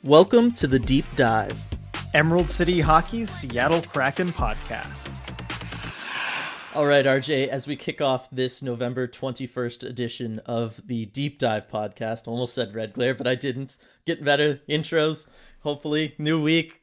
Welcome to the Deep Dive, Emerald City Hockey's Seattle Kraken podcast. All right, RJ, as we kick off this November 21st edition of the Deep Dive podcast, almost said Red Glare, but I didn't. Getting better. Intros, hopefully. New week.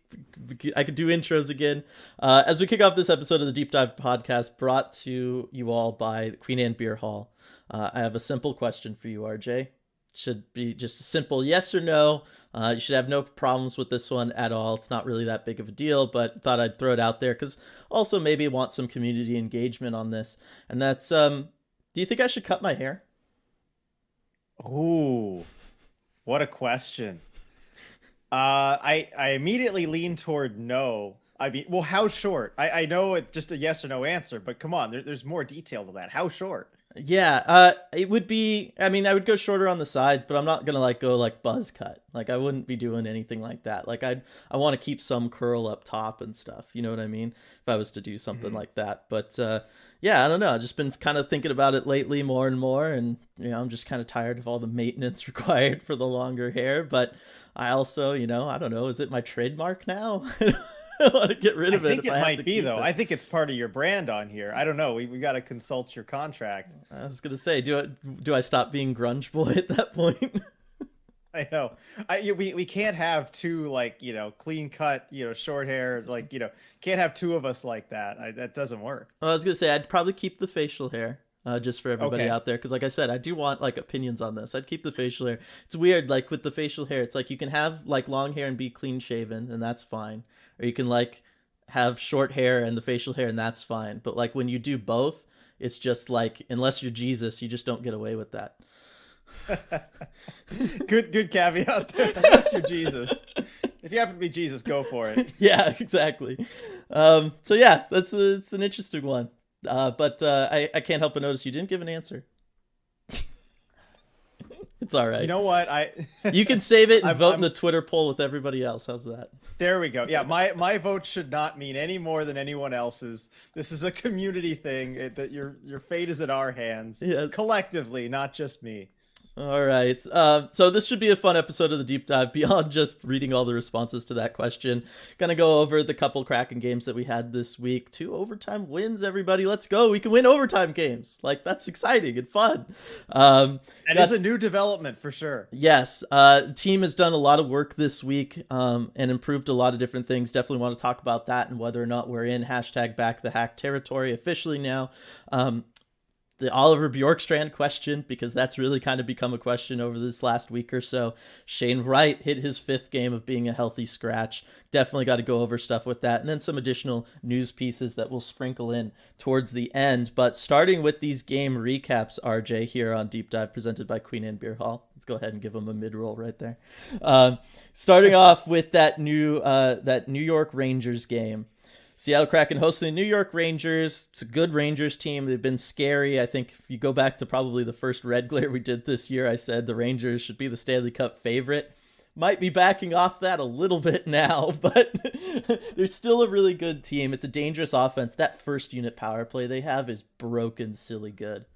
I could do intros again. As we kick off this episode of the Deep Dive podcast, brought to you all by Queen Anne Beer Hall, I have a simple question for you, RJ. Should be just a simple yes or no. You should have no problems with this one at all. It's not really that big of a deal, but thought I'd throw it out there because also maybe want some community engagement on this. And that's, do you think I should cut my hair? Ooh, what a question. I immediately lean toward no. I mean, well, how short? I know it's just a yes or no answer, but come on, there's more detail to that. How short? Yeah, it would be, I mean, I would go shorter on the sides, but I'm not going to go buzz cut. I wouldn't be doing anything like that. I want to keep some curl up top and stuff. You know what I mean? If I was to do something like that. But, yeah, I don't know. I've just been kind of thinking about it lately more and more. And, I'm just kind of tired of all the maintenance required for the longer hair. But I also, I don't know, is it my trademark now? I want to get rid of it. I think it might be, though. I think it's part of your brand on here. I don't know. We got to consult your contract. I was going to say, do I stop being grunge boy at that point? I know. We can't have two, clean cut, short hair. Can't have two of us like that. That doesn't work. Well, I was going to say, I'd probably keep the facial hair. Just for everybody out there, because like I said, I do want opinions on this. I'd keep the facial hair. It's weird, with the facial hair, it's you can have long hair and be clean shaven, and that's fine, or you can have short hair and the facial hair, and that's fine. But when you do both, it's just unless you're Jesus, you just don't get away with that. Good caveat there. Unless you're Jesus. If you happen to be Jesus, go for it. Yeah, exactly. So yeah, it's an interesting one. But I can't help but notice you didn't give an answer. It's all right. You know what? You can save it and vote in the Twitter poll with everybody else. How's that? There we go. Yeah, my vote should not mean any more than anyone else's. This is a community thing. That your fate is in our hands. Yes. Collectively, not just me. All right. So this should be a fun episode of the Deep Dive beyond just reading all the responses to that question. Gonna go over the couple Kraken games that we had this week. 2 overtime wins, everybody. Let's go. We can win overtime games. That's exciting and fun. That is a new development for sure. Yes. The team has done a lot of work this week and improved a lot of different things. Definitely want to talk about that and whether or not we're in #backthehak territory officially now. The Oliver Bjorkstrand question, because that's really kind of become a question over this last week or so. Shane Wright hit his 5th game of being a healthy scratch. Definitely got to go over stuff with that. And then some additional news pieces that we'll sprinkle in towards the end. But starting with these game recaps, RJ, here on Deep Dive, presented by Queen Anne Beer Hall. Let's go ahead and give them a mid-roll right there. Starting off with that New York Rangers game. Seattle Kraken hosting the New York Rangers. It's a good Rangers team. They've been scary. I think if you go back to probably the first Red Glare we did this year, I said the Rangers should be the Stanley Cup favorite. Might be backing off that a little bit now, but they're still a really good team. It's a dangerous offense. That first unit power play they have is broken, silly good.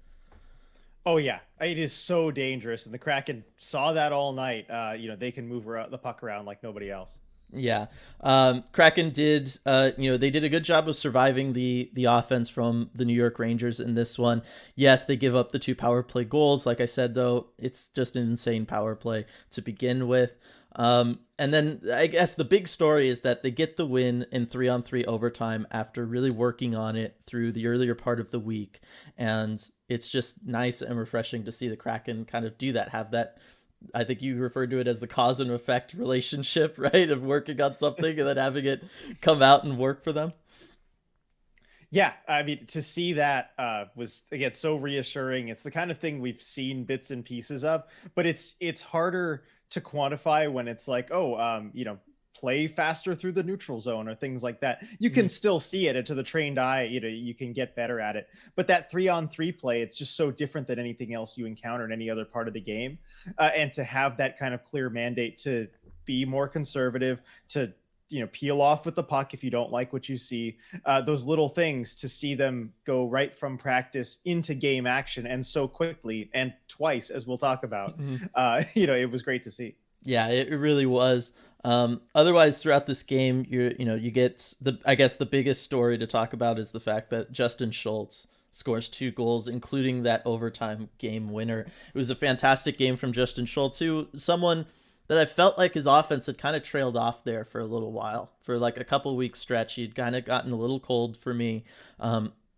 Oh, yeah. It is so dangerous, and the Kraken saw that all night. They can move the puck around like nobody else. Yeah. Kraken did, they did a good job of surviving the offense from the New York Rangers in this one. Yes, they give up the 2 power play goals. Like I said, though, it's just an insane power play to begin with. And then I guess the big story is that they get the win in 3-on-3 overtime after really working on it through the earlier part of the week. And it's just nice and refreshing to see the Kraken kind of do that, have that. I think you referred to it as the cause and effect relationship, right? Of working on something and then having it come out and work for them. Yeah, I mean, to see that was, again, so reassuring. It's the kind of thing we've seen bits and pieces of, but it's harder to quantify when it's play faster through the neutral zone or things like that. You can still see it, and to the trained eye, you can get better at it. But that 3-on-3 play, it's just so different than anything else you encounter in any other part of the game. And to have that kind of clear mandate to be more conservative, to peel off with the puck if you don't like what you see, those little things, to see them go right from practice into game action and so quickly, and twice, as we'll talk about. It was great to see. Yeah, it really was. Otherwise, throughout this game, you get I guess the biggest story to talk about is the fact that Justin Schultz scores 2 goals, including that overtime game winner. It was a fantastic game from Justin Schultz, who someone that I felt like his offense had kind of trailed off there for a little while. For like a couple weeks stretch, he'd kind of gotten a little cold for me.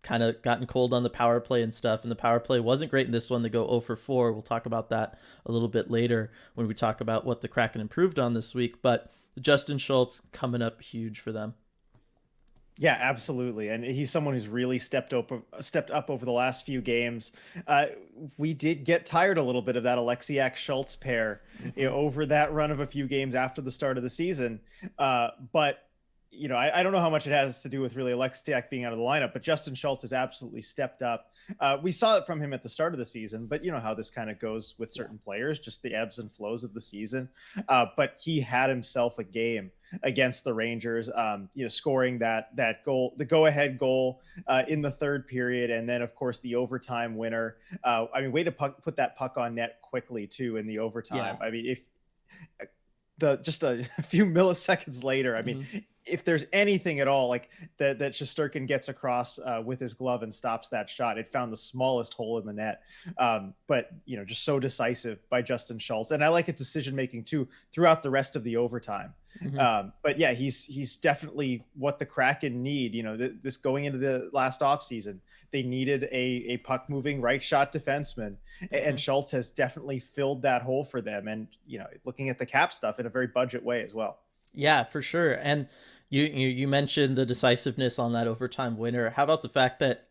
Kind of gotten cold on the power play and stuff, and the power play wasn't great in this one. They go 0 for 4. We'll talk about that a little bit later when we talk about what the Kraken improved on this week, but Justin Schultz coming up huge for them. Yeah, absolutely, and he's someone who's really stepped up over the last few games. We did get tired a little bit of that Alexiak Schultz pair over that run of a few games after the start of the season, but I don't know how much it has to do with really Alexiak being out of the lineup, but Justin Schultz has absolutely stepped up. We saw it from him at the start of the season, but you know how this kind of goes with certain players, just the ebbs and flows of the season. But he had himself a game against the Rangers, scoring that goal, the go-ahead goal in the third period, and then of course the overtime winner. Way to put that puck on net quickly too in the overtime. Yeah. I mean, if just a few milliseconds later, if there's anything at all like that Shesterkin gets across with his glove and stops that shot, it found the smallest hole in the net. But just so decisive by Justin Schultz, and I like his decision making too throughout the rest of the overtime. But yeah, he's definitely what the Kraken need. This going into the last offseason, they needed a puck moving right shot defenseman, and Schultz has definitely filled that hole for them. And looking at the cap stuff in a very budget way as well. Yeah, for sure. And you mentioned the decisiveness on that overtime winner. How about the fact that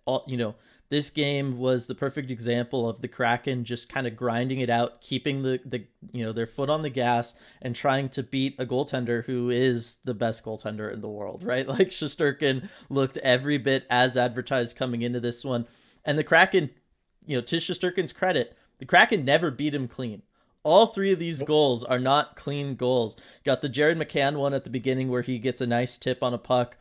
this game was the perfect example of the Kraken just kind of grinding it out, keeping their foot on the gas and trying to beat a goaltender who is the best goaltender in the world, right? Like Shesterkin looked every bit as advertised coming into this one. And the Kraken, to Shesterkin's credit, the Kraken never beat him clean. All 3 of these goals are not clean goals. Got the Jared McCann one at the beginning where he gets a nice tip on a puck.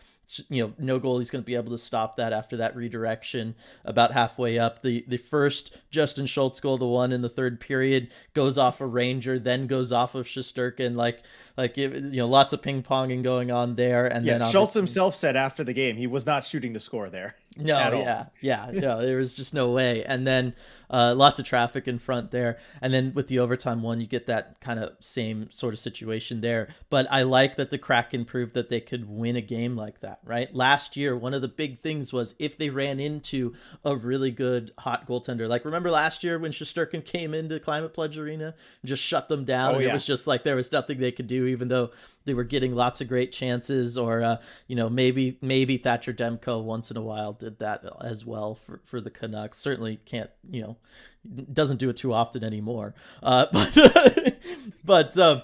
No goalie's going to be able to stop that after that redirection about halfway up. The first Justin Schultz goal, the one in the third period, goes off a Ranger, then goes off of Shesterkin. Lots of ping ponging going on there. And then Schultz himself said after the game he was not shooting to score there. No, no, there was just no way. And then lots of traffic in front there. And then with the overtime one, you get that kind of same sort of situation there. But I like that the Kraken proved that they could win a game like that, right? Last year, one of the big things was if they ran into a really good hot goaltender. Like, remember last year when Shesterkin came into Climate Pledge Arena and just shut them down? It was just like there was nothing they could do, even though they were getting lots of great chances, or maybe Thatcher Demko once in a while did that as well for the Canucks. Certainly can't, doesn't do it too often anymore. But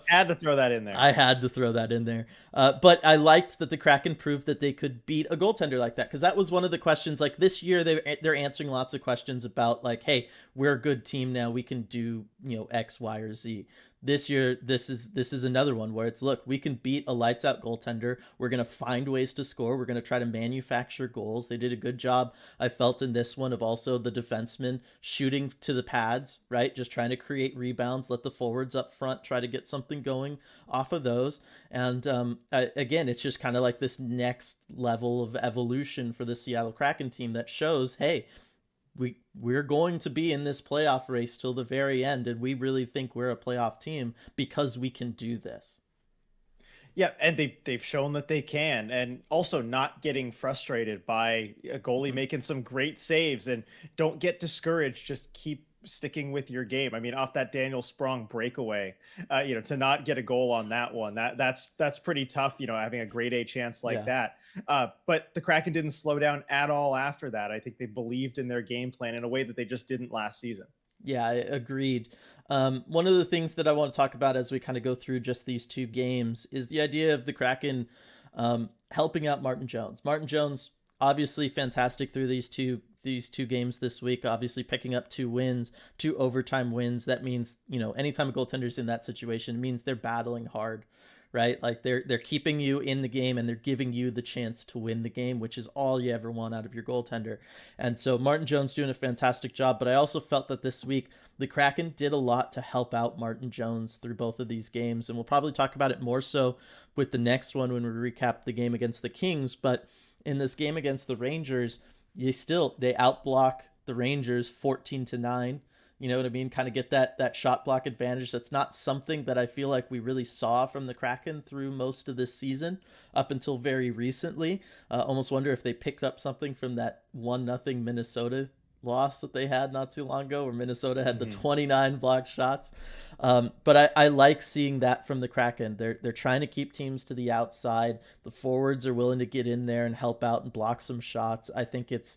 had to throw that in there. I had to throw that in there. But I liked that the Kraken proved that they could beat a goaltender like that, because that was one of the questions. Like this year, they're answering lots of questions about like, hey, we're a good team now, we can do X, Y, or Z. This year, this is another one where it's, look, we can beat a lights out goaltender. We're going to find ways to score. We're going to try to manufacture goals. They did a good job, I felt, in this one of also the defensemen shooting to the pads, right? Just trying to create rebounds, let the forwards up front try to get something going off of those. And again, it's just kind of like this next level of evolution for the Seattle Kraken team that shows, hey, we're going to be in this playoff race till the very end, and we really think we're a playoff team because we can do this. Yeah, and they've shown that they can, and also not getting frustrated by a goalie making some great saves, and don't get discouraged. Just keep sticking with your game. I mean, off that Daniel Sprong breakaway, to not get a goal on that one, that's pretty tough, having a grade A chance like that. But the Kraken didn't slow down at all after that. I think they believed in their game plan in a way that they just didn't last season. Yeah, I agreed. One of the things that I want to talk about as we kind of go through just these 2 games is the idea of the Kraken helping out Martin Jones. Martin Jones, obviously fantastic through these two games this week, obviously picking up 2 wins, 2 overtime wins. That means, anytime a goaltender's in that situation, it means they're battling hard, right? Like they're keeping you in the game and they're giving you the chance to win the game, which is all you ever want out of your goaltender. And so Martin Jones doing a fantastic job, but I also felt that this week the Kraken did a lot to help out Martin Jones through both of these games, and we'll probably talk about it more so with the next one when we recap the game against the Kings. But in this game against the Rangers, they outblock the Rangers 14-9. You know what I mean? Kind of get that shot block advantage. That's not something that I feel like we really saw from the Kraken through most of this season up until very recently. Almost wonder if they picked up something from that 1-0 Minnesota loss that they had not too long ago, where Minnesota had the 29 blocked shots. But I like seeing that from the Kraken. They're trying to keep teams to the outside. The forwards are willing to get in there and help out and block some shots. I think it's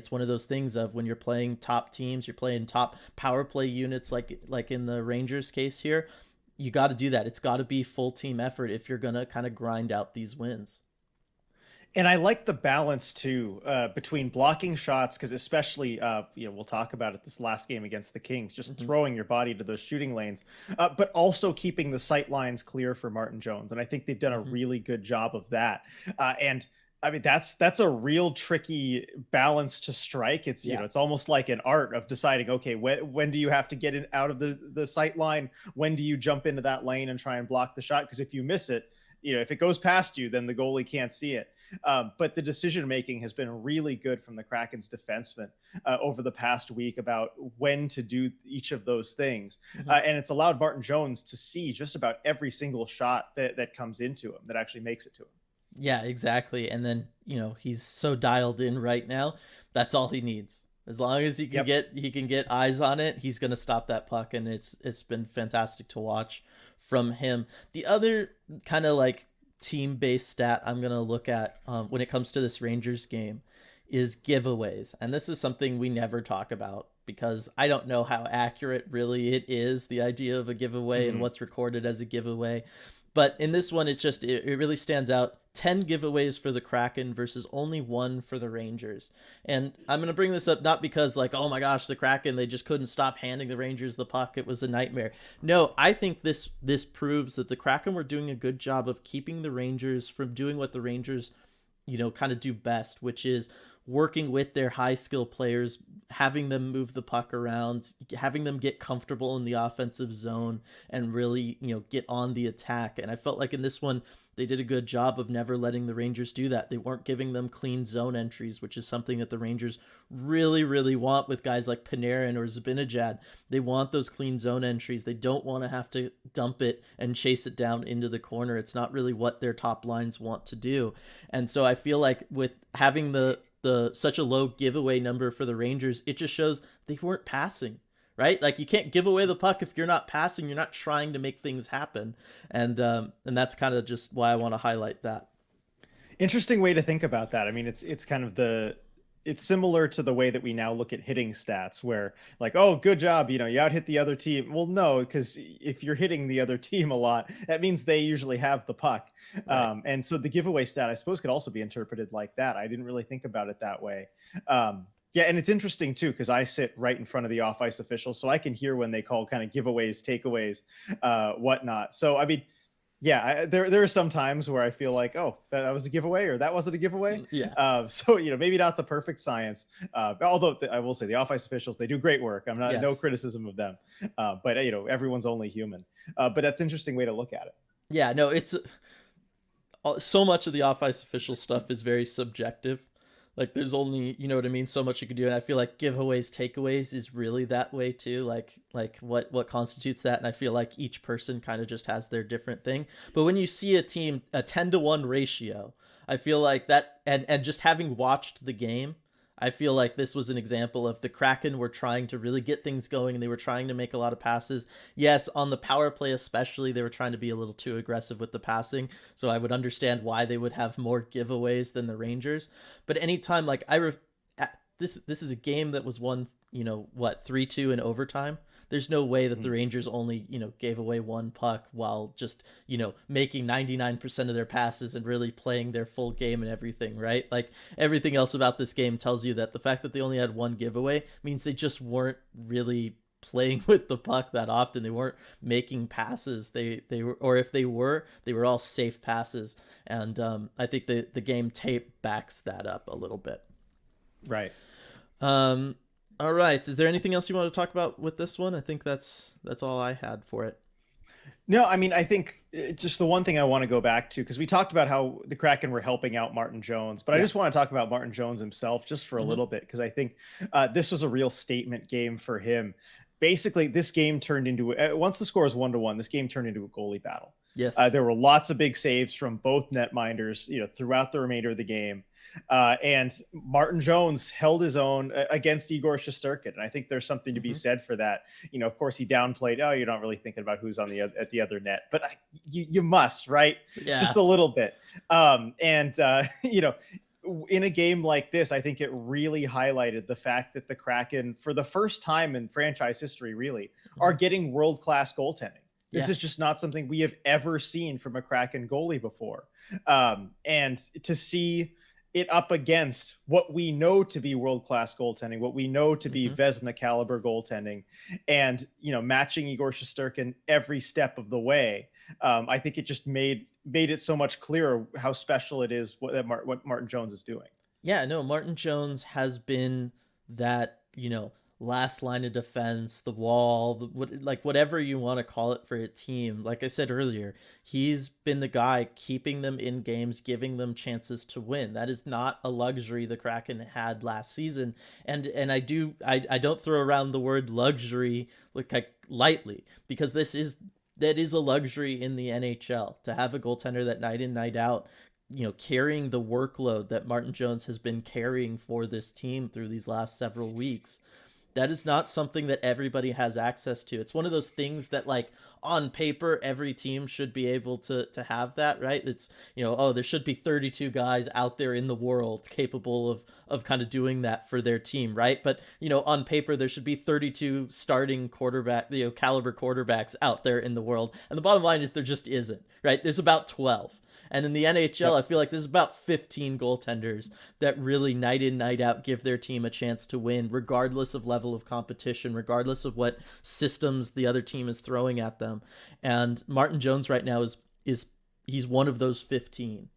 one of those things of when you're playing top teams, you're playing top power play units like in the Rangers case here, you got to do that. It's got to be full team effort if you're going to kind of grind out these wins. And I like the balance too between blocking shots, because especially we'll talk about it this last game against the Kings, just throwing your body to those shooting lanes, but also keeping the sight lines clear for Martin Jones. And I think they've done a really good job of that. And I mean, that's a real tricky balance to strike. It's it's almost like an art of deciding, okay, when do you have to get out of the sight line? When do you jump into that lane and try and block the shot? Because if you miss it, if it goes past you, then the goalie can't see it. But the decision making has been really good from the Kraken's defensemen over the past week about when to do each of those things. And it's allowed Martin Jones to see just about every single shot that comes into him, that actually makes it to him. Yeah, exactly. And then, he's so dialed in right now. That's all he needs. As long as he can get eyes on it, he's going to stop that puck. And it's been fantastic to watch from him. The other kind of like team-based stat I'm going to look at when it comes to this Rangers game is giveaways. And this is something we never talk about because I don't know how accurate really it is, the idea of a giveaway and what's recorded as a giveaway. But in this one, it really stands out. 10 giveaways for the Kraken versus only 1 for the Rangers. And I'm going to bring this up not because like, oh my gosh, the Kraken, they just couldn't stop handing the Rangers the puck. It was a nightmare. No, I think this proves that the Kraken were doing a good job of keeping the Rangers from doing what the Rangers, kind of do best, which is working with their high skill players, having them move the puck around, having them get comfortable in the offensive zone and really, get on the attack. And I felt like in this one, they did a good job of never letting the Rangers do that. They weren't giving them clean zone entries, which is something that the Rangers really, really want with guys like Panarin or Zibanejad. They want those clean zone entries. They don't want to have to dump it and chase it down into the corner. It's not really what their top lines want to do. And so I feel like with having the such a low giveaway number for the Rangers, it just shows they weren't passing. Right? Like you can't give away the puck if you're not passing, you're not trying to make things happen. And that's kind of just why I want to highlight that. Interesting way to think about that. I mean, it's kind of it's similar to the way that we now look at hitting stats where like, oh, good job, you out hit the other team. Well, no, because if you're hitting the other team a lot, that means they usually have the puck. Right. And so the giveaway stat, I suppose, could also be interpreted like that. I didn't really think about it that way. Yeah, and it's interesting too because I sit right in front of the off-ice officials, so I can hear when they call kind of giveaways, takeaways, whatnot. So I mean, yeah, there are some times where I feel like, oh, that was a giveaway or that wasn't a giveaway. Yeah. So maybe not the perfect science. Although I will say the off-ice officials, they do great work. I'm not no criticism of them, but everyone's only human. But that's an interesting way to look at it. Yeah, no, it's so much of the off-ice official stuff is very subjective. Like there's only, you know what I mean, so much you can do. And I feel like giveaways, takeaways is really that way too. Like what constitutes that. And I feel like each person kind of just has their different thing. But when you see a team, a 10-1 ratio, I feel like that, and just having watched the game, I feel like this was an example of the Kraken were trying to really get things going and they were trying to make a lot of passes. Yes, on the power play especially, they were trying to be a little too aggressive with the passing. So I would understand why they would have more giveaways than the Rangers. But anytime, like this is a game that was won, 3-2 in overtime. There's no way that the Rangers only, gave away one puck while just, making 99% of their passes and really playing their full game and everything, right? Like everything else about this game tells you that the fact that they only had one giveaway means they just weren't really playing with the puck that often. They weren't making passes. They were, or if they were all safe passes. And I think the game tape backs that up a little bit. Right. All right. Is there anything else you want to talk about with this one? I think that's all I had for it. No, I mean, I think just the one thing I want to go back to, because we talked about how the Kraken were helping out Martin Jones, but I just want to talk about Martin Jones himself just for a little bit, because I think this was a real statement game for him. Basically, this game turned into, once the score is 1-1, this game turned into a goalie battle. Yes. There were lots of big saves from both netminders, throughout the remainder of the game. And Martin Jones held his own against Igor Shesterkin. And I think there's something to be said for that. Of course, he downplayed, oh, you're not really thinking about who's on at the other net. But you must, right? Yeah. Just a little bit. In a game like this, I think it really highlighted the fact that the Kraken, for the first time in franchise history, really, are getting world-class goaltending. This is just not something we have ever seen from a Kraken goalie before. And to see it up against what we know to be world-class goaltending, what we know to be Vezina caliber goaltending, and, matching Igor Shesterkin every step of the way. I think it just made it so much clearer how special it is what Martin Jones is doing. Yeah, no, Martin Jones has been that, last line of defense, the wall, whatever you want to call it for a team. Like I said earlier, he's been the guy keeping them in games, giving them chances to win. That is not a luxury the Kraken had last season. And I don't throw around the word luxury lightly, because that is a luxury in the NHL, to have a goaltender that night in, night out, carrying the workload that Martin Jones has been carrying for this team through these last several weeks. That is not something that everybody has access to. It's one of those things that, on paper, every team should be able to have that, right? It's, there should be 32 guys out there in the world capable of kind of doing that for their team, right? But, on paper, there should be 32 starting caliber quarterbacks out there in the world. And the bottom line is there just isn't, right? There's about 12. And in the NHL, I feel like there's about 15 goaltenders that really night in, night out give their team a chance to win, regardless of level of competition, regardless of what systems the other team is throwing at them. And Martin Jones right now he's one of those 15.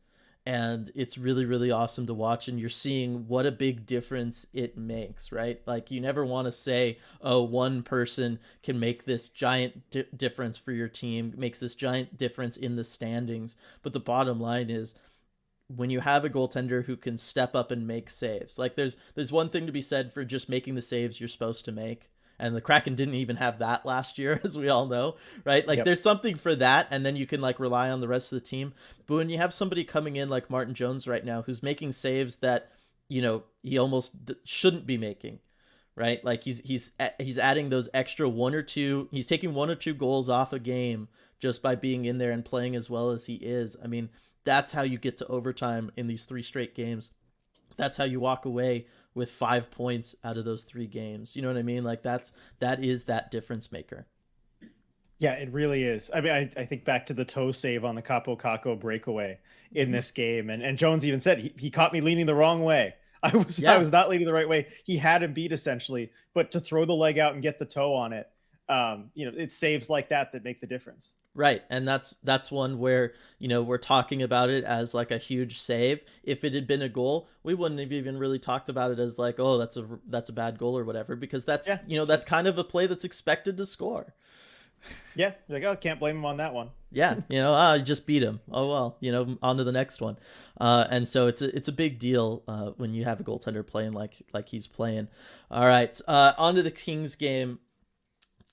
And it's really, really awesome to watch. And you're seeing what a big difference it makes, right? You never want to say, oh, one person can make this giant difference for your team, makes this giant difference in the standings. But the bottom line is, when you have a goaltender who can step up and make saves, there's one thing to be said for just making the saves you're supposed to make. And the Kraken didn't even have that last year, as we all know, right? There's something for that, and then you can rely on the rest of the team. But when you have somebody coming in like Martin Jones right now, who's making saves that, he almost shouldn't be making, right? He's adding those extra one or two. He's taking one or two goals off a game just by being in there and playing as well as he is. I mean, that's how you get to overtime in these 3 straight games. That's how you walk away with 5 points out of those 3 games. You know what I mean? That is that difference maker. Yeah, it really is. I mean, I think back to the toe save on the Capo Caco breakaway in this game. And Jones even said, he caught me leaning the wrong way. I was not leaning the right way. He had him beat essentially, but to throw the leg out and get the toe on it, it's saves like that make the difference. Right. And that's one where, we're talking about it as a huge save. If it had been a goal, we wouldn't have even really talked about it as oh, that's a bad goal or whatever, because that's, that's kind of a play that's expected to score. Yeah. Oh, can't blame him on that one. Yeah. I just beat him. Oh, well, on to the next one. And so it's a big deal when you have a goaltender playing like he's playing. All right. On to the Kings game.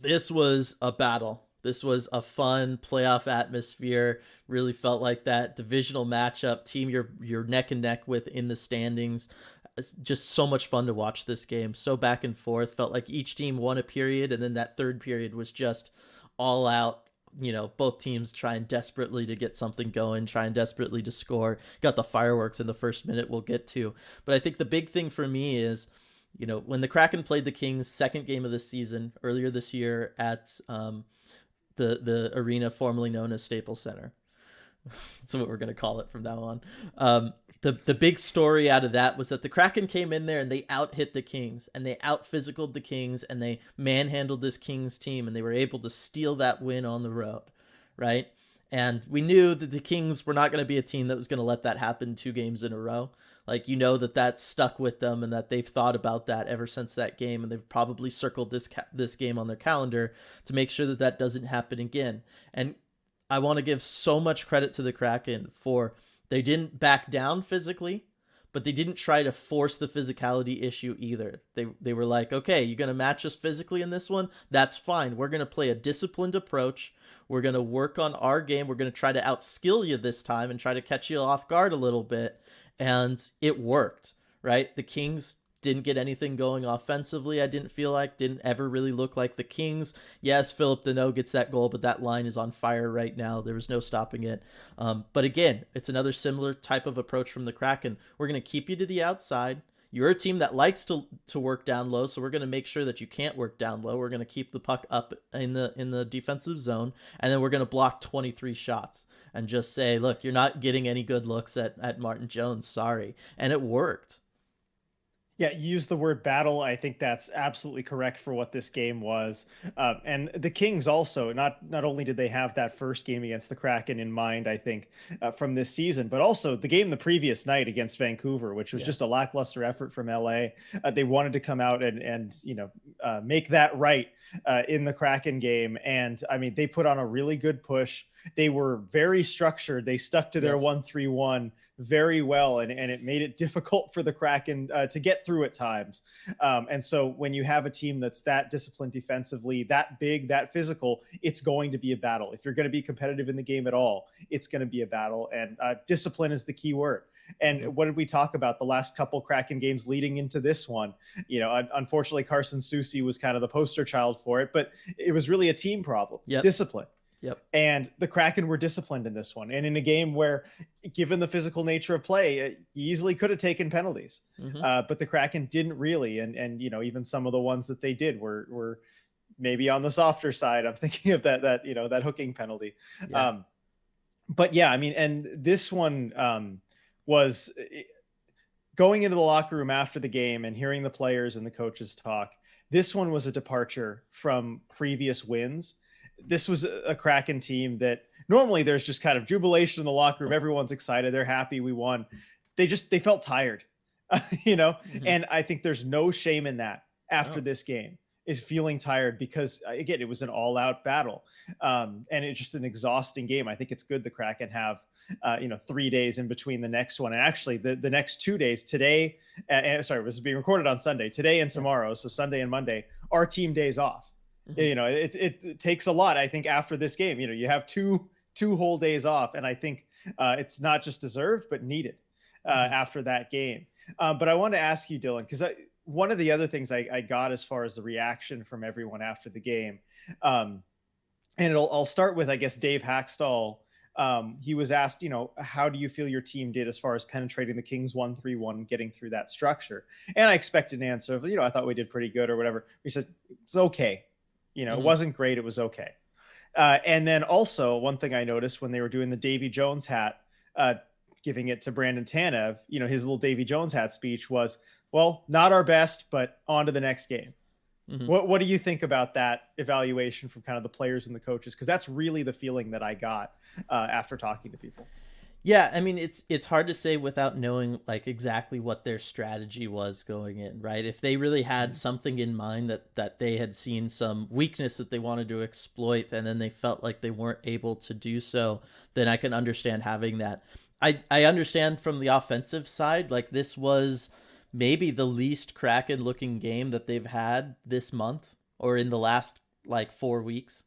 This was a battle. This was a fun playoff atmosphere. Really felt like that divisional matchup, team you're neck and neck with in the standings. Just so much fun to watch this game. So back and forth. Felt like each team won a period, and then that third period was just all out. Both teams trying desperately to get something going, trying desperately to score. Got the fireworks in the first minute we'll get to. But I think the big thing for me is, when the Kraken played the Kings' second game of the season earlier this year at the arena formerly known as Staples Center, That's what we're going to call it from now on. The big story out of that was that the Kraken came in there and they out hit the Kings and they out physicaled the Kings and they manhandled this Kings team and they were able to steal that win on the road, right? And we knew that the Kings were not going to be a team that was going to let that happen 2 games in a row. Like, that stuck with them and that they've thought about that ever since that game, and they've probably circled this game on their calendar to make sure that that doesn't happen again. And I want to give so much credit to the Kraken for they didn't back down physically, but they didn't try to force the physicality issue either. They were like, okay, you're going to match us physically in this one? That's fine. We're going to play a disciplined approach. We're going to work on our game. We're going to try to outskill you this time and try to catch you off guard a little bit. And it worked, right? The Kings didn't get anything going offensively. I didn't ever really look like the Kings. Yes, Philip Deneau gets that goal, but that line is on fire right now. There was no stopping it. But again, it's another similar type of approach from the Kraken. We're going to keep you to the outside. You're a team that likes to work down low, so we're going to make sure that you can't work down low. We're going to keep the puck up in the defensive zone, and then we're going to block 23 shots and just say, look, you're not getting any good looks at Martin Jones. Sorry. And it worked. Yeah, you use the word battle. I think that's absolutely correct for what this game was. And the Kings also, not only did they have that first game against the Kraken in mind, I think, from this season, but also the game the previous night against Vancouver, which was just a lackluster effort from LA. They wanted to come out and make that right in the Kraken game. And I mean, they put on a really good push. They were very structured. They stuck to their 1-3-1 very well, and it made it difficult for the Kraken to get through at times. And so when you have a team that's that disciplined defensively, that big, that physical, it's going to be a battle. If you're going to be competitive in the game at all, it's going to be a battle. And discipline is the key word. And what did we talk about the last couple Kraken games leading into this one? Unfortunately, Carson Soucy was kind of the poster child for it, but it was really a team problem. Discipline. Yep. And the Kraken were disciplined in this one. And in a game where, given the physical nature of play, you easily could have taken penalties. But the Kraken didn't really. And even some of the ones that they did were maybe on the softer side. I'm thinking of that hooking penalty. Yeah. But yeah, I mean, and this one was going into the locker room after the game and hearing the players and the coaches talk. This one was a departure from previous wins. This was a Kraken team that normally there's just kind of jubilation in the locker room. Everyone's excited. They're happy we won. They felt tired, and I think there's no shame in that after this game is feeling tired because again, it was an all out battle. And it's just an exhausting game. I think it's good the Kraken have, 3 days in between the next one. And actually the next 2 days today, this is being recorded on Sunday, today and tomorrow. So Sunday and Monday are team days off. It takes a lot, I think, after this game. You have two whole days off, and I think it's not just deserved but needed after that game. But I wanted to ask you, Dylan, because one of the other things I got as far as the reaction from everyone after the game, and I'll start with, I guess, Dave Hackstall. He was asked, how do you feel your team did as far as penetrating the Kings 1-3-1, getting through that structure? And I expected an answer of, I thought we did pretty good or whatever. He said it's okay. It wasn't great. It was okay. And then also one thing I noticed when they were doing the Davy Jones hat, giving it to Brandon Tanev, his little Davy Jones hat speech was, well, not our best, but on to the next game. What do you think about that evaluation from kind of the players and the coaches? Because that's really the feeling that I got after talking to people. Yeah, I mean, it's hard to say without knowing like exactly what their strategy was going in, right? If they really had something in mind that they had seen some weakness that they wanted to exploit, and then they felt like they weren't able to do so, then I can understand having that. I understand from the offensive side, like this was maybe the least Kraken looking game that they've had this month or in the last like 4 weeks,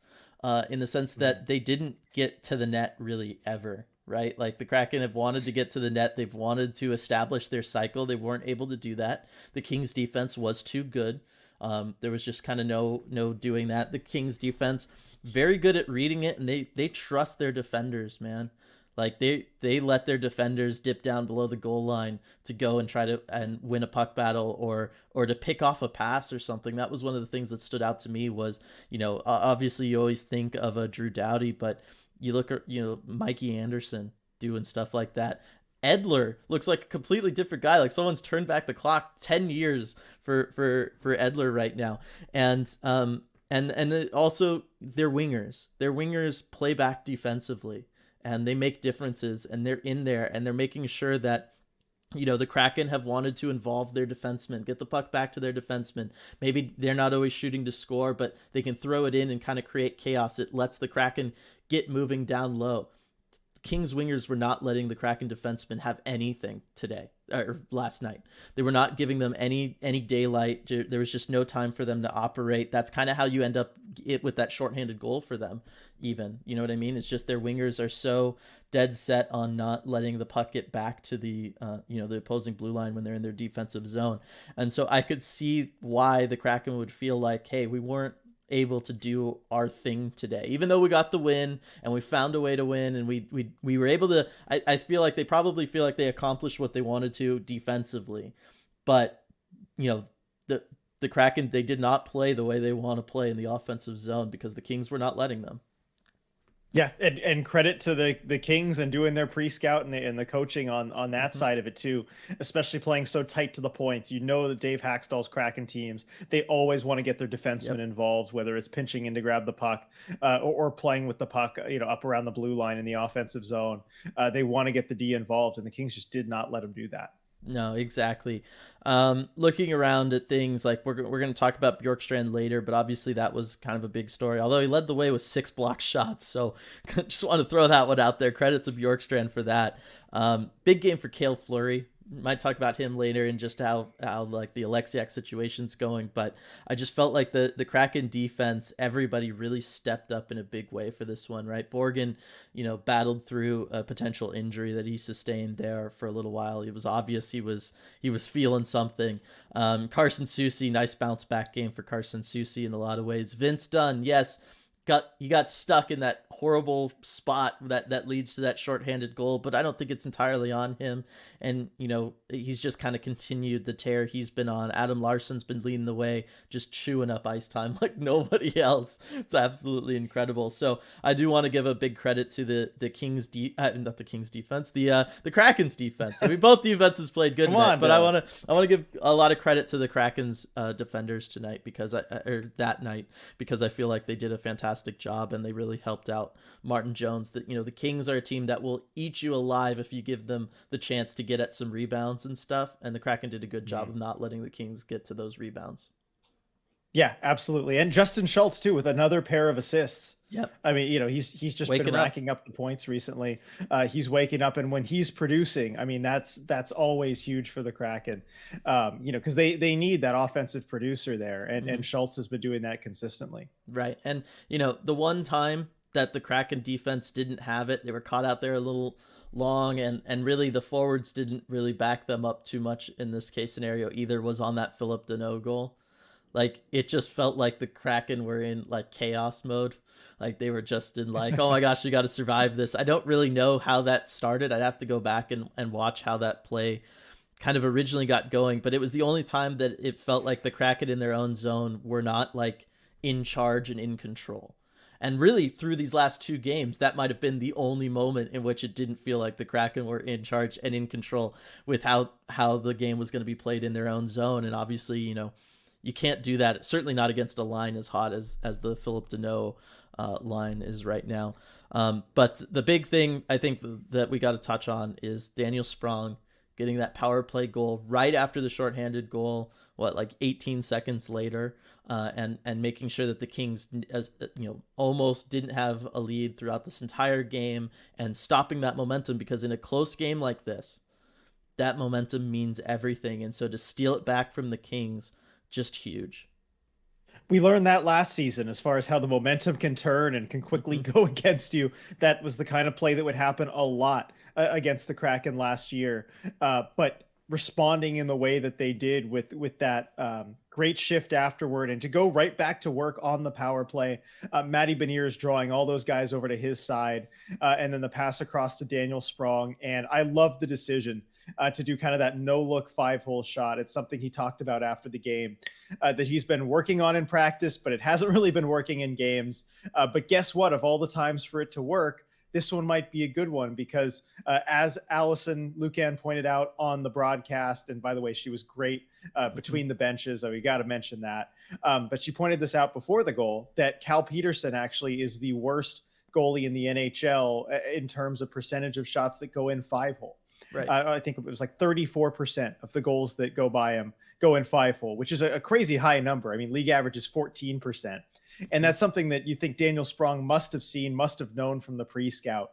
in the sense that they didn't get to the net really ever. Right? Like the Kraken have wanted to get to the net. They've wanted to establish their cycle. They weren't able to do that. The Kings defense was too good. There was just kind of no doing that. The Kings defense, very good at reading it, and they trust their defenders, man. Like they let their defenders dip down below the goal line to go and try to and win a puck battle or to pick off a pass or something. That was one of the things that stood out to me was, obviously you always think of a Drew Doughty, but You look at, Mikey Anderson doing stuff like that. Edler looks like a completely different guy. Like someone's turned back the clock 10 years for Edler right now. And then also their wingers. Their wingers play back defensively and they make differences, and they're in there and they're making sure that the Kraken have wanted to involve their defensemen, get the puck back to their defensemen. Maybe they're not always shooting to score, but they can throw it in and kind of create chaos. It lets the Kraken get moving down low. Kings wingers were not letting the Kraken defensemen have anything today or last night. They were not giving them any daylight. There was just no time for them to operate. That's kind of how you end up with that shorthanded goal for them. Even, you know what I mean? It's just their wingers are so dead set on not letting the puck get back to the the opposing blue line when they're in their defensive zone. And so I could see why the Kraken would feel like, hey, we weren't able to do our thing today, even though we got the win and we found a way to win, and we were able to. I feel like they probably feel like they accomplished what they wanted to defensively, but the Kraken, they did not play the way they want to play in the offensive zone because the Kings were not letting them. Yeah, and credit to the Kings and doing their pre-scout and the coaching on that side of it too, especially playing so tight to the points. That Dave Hackstall's Kraken teams, they always want to get their defensemen involved, whether it's pinching in to grab the puck or playing with the puck, up around the blue line in the offensive zone. They want to get the D involved, and the Kings just did not let them do that. No, exactly. Looking around at things like we're going to talk about Bjorkstrand later, but obviously that was kind of a big story. Although he led the way with 6 blocked shots, so just want to throw that one out there. Credit to Bjorkstrand for that. Big game for Cale Fleury. Might talk about him later and just how like the Alexiak situation's going, but I just felt like the Kraken defense, everybody really stepped up in a big way for this one, right? Borgen, battled through a potential injury that he sustained there for a little while. It was obvious he was feeling something. Carson Soucy, nice bounce back game for Carson Soucy in a lot of ways. Vince Dunn, yes, he got stuck in that horrible spot that leads to that shorthanded goal, but I don't think it's entirely on him. And, he's just kind of continued the tear he's been on. Adam Larsson's been leading the way, just chewing up ice time like nobody else. It's absolutely incredible. So I do want to give a big credit to the Kings, not the Kings defense, the Kraken's defense. I mean, both defenses played good tonight, but I want to give a lot of credit to the Kraken's defenders tonight that night, because I feel like they did a fantastic job and they really helped out Martin Jones. That the Kings are a team that will eat you alive if you give them the chance to get at some rebounds and stuff, and the Kraken did a good job of not letting the Kings get to those rebounds. Yeah, absolutely. And Justin Schultz too, with another pair of assists. Yep. I mean, he's just been racking up the points recently. He's waking up, and when he's producing, I mean, that's always huge for the Kraken. Because they need that offensive producer there, and Schultz has been doing that consistently. Right. And the one time that the Kraken defense didn't have it, they were caught out there a little long, and really the forwards didn't really back them up too much in this case scenario either, was on that Philip Deneau goal. Like, it just felt like the Kraken were in like chaos mode. Like they were just in like, oh my gosh, we got to survive this. I don't really know how that started. I'd have to go back and watch how that play kind of originally got going, but it was the only time that it felt like the Kraken in their own zone were not like in charge and in control. And really through these last 2 games, that might have been the only moment in which it didn't feel like the Kraken were in charge and in control with how the game was going to be played in their own zone. And obviously, you can't do that. Certainly not against a line as hot as the Philip Deneau line is right now. But the big thing I think that we got to touch on is Daniel Sprong getting that power play goal right after the shorthanded goal, like 18 seconds later, and making sure that the Kings, almost didn't have a lead throughout this entire game, and stopping that momentum, because in a close game like this, that momentum means everything. And so to steal it back from the Kings, just huge. We learned that last season, as far as how the momentum can turn and can quickly go against you. That was the kind of play that would happen a lot against the Kraken last year. But responding in the way that they did with that great shift afterward, and to go right back to work on the power play, Matty Beniers drawing all those guys over to his side, and then the pass across to Daniel Sprong. And I love the decision to do kind of that no-look 5-hole shot. It's something he talked about after the game that he's been working on in practice, but it hasn't really been working in games. But guess what? Of all the times for it to work, this one might be a good one because as Allison Lucan pointed out on the broadcast, and by the way, she was great between the benches. So we got to mention that. But she pointed this out before the goal that Cal Peterson actually is the worst goalie in the NHL in terms of percentage of shots that go in 5-hole. Right. I think it was like 34% of the goals that go by him go in 5-hole, which is a crazy high number. I mean, league average is 14%. And that's something that you think Daniel Sprong must have seen, must have known from the pre-scout,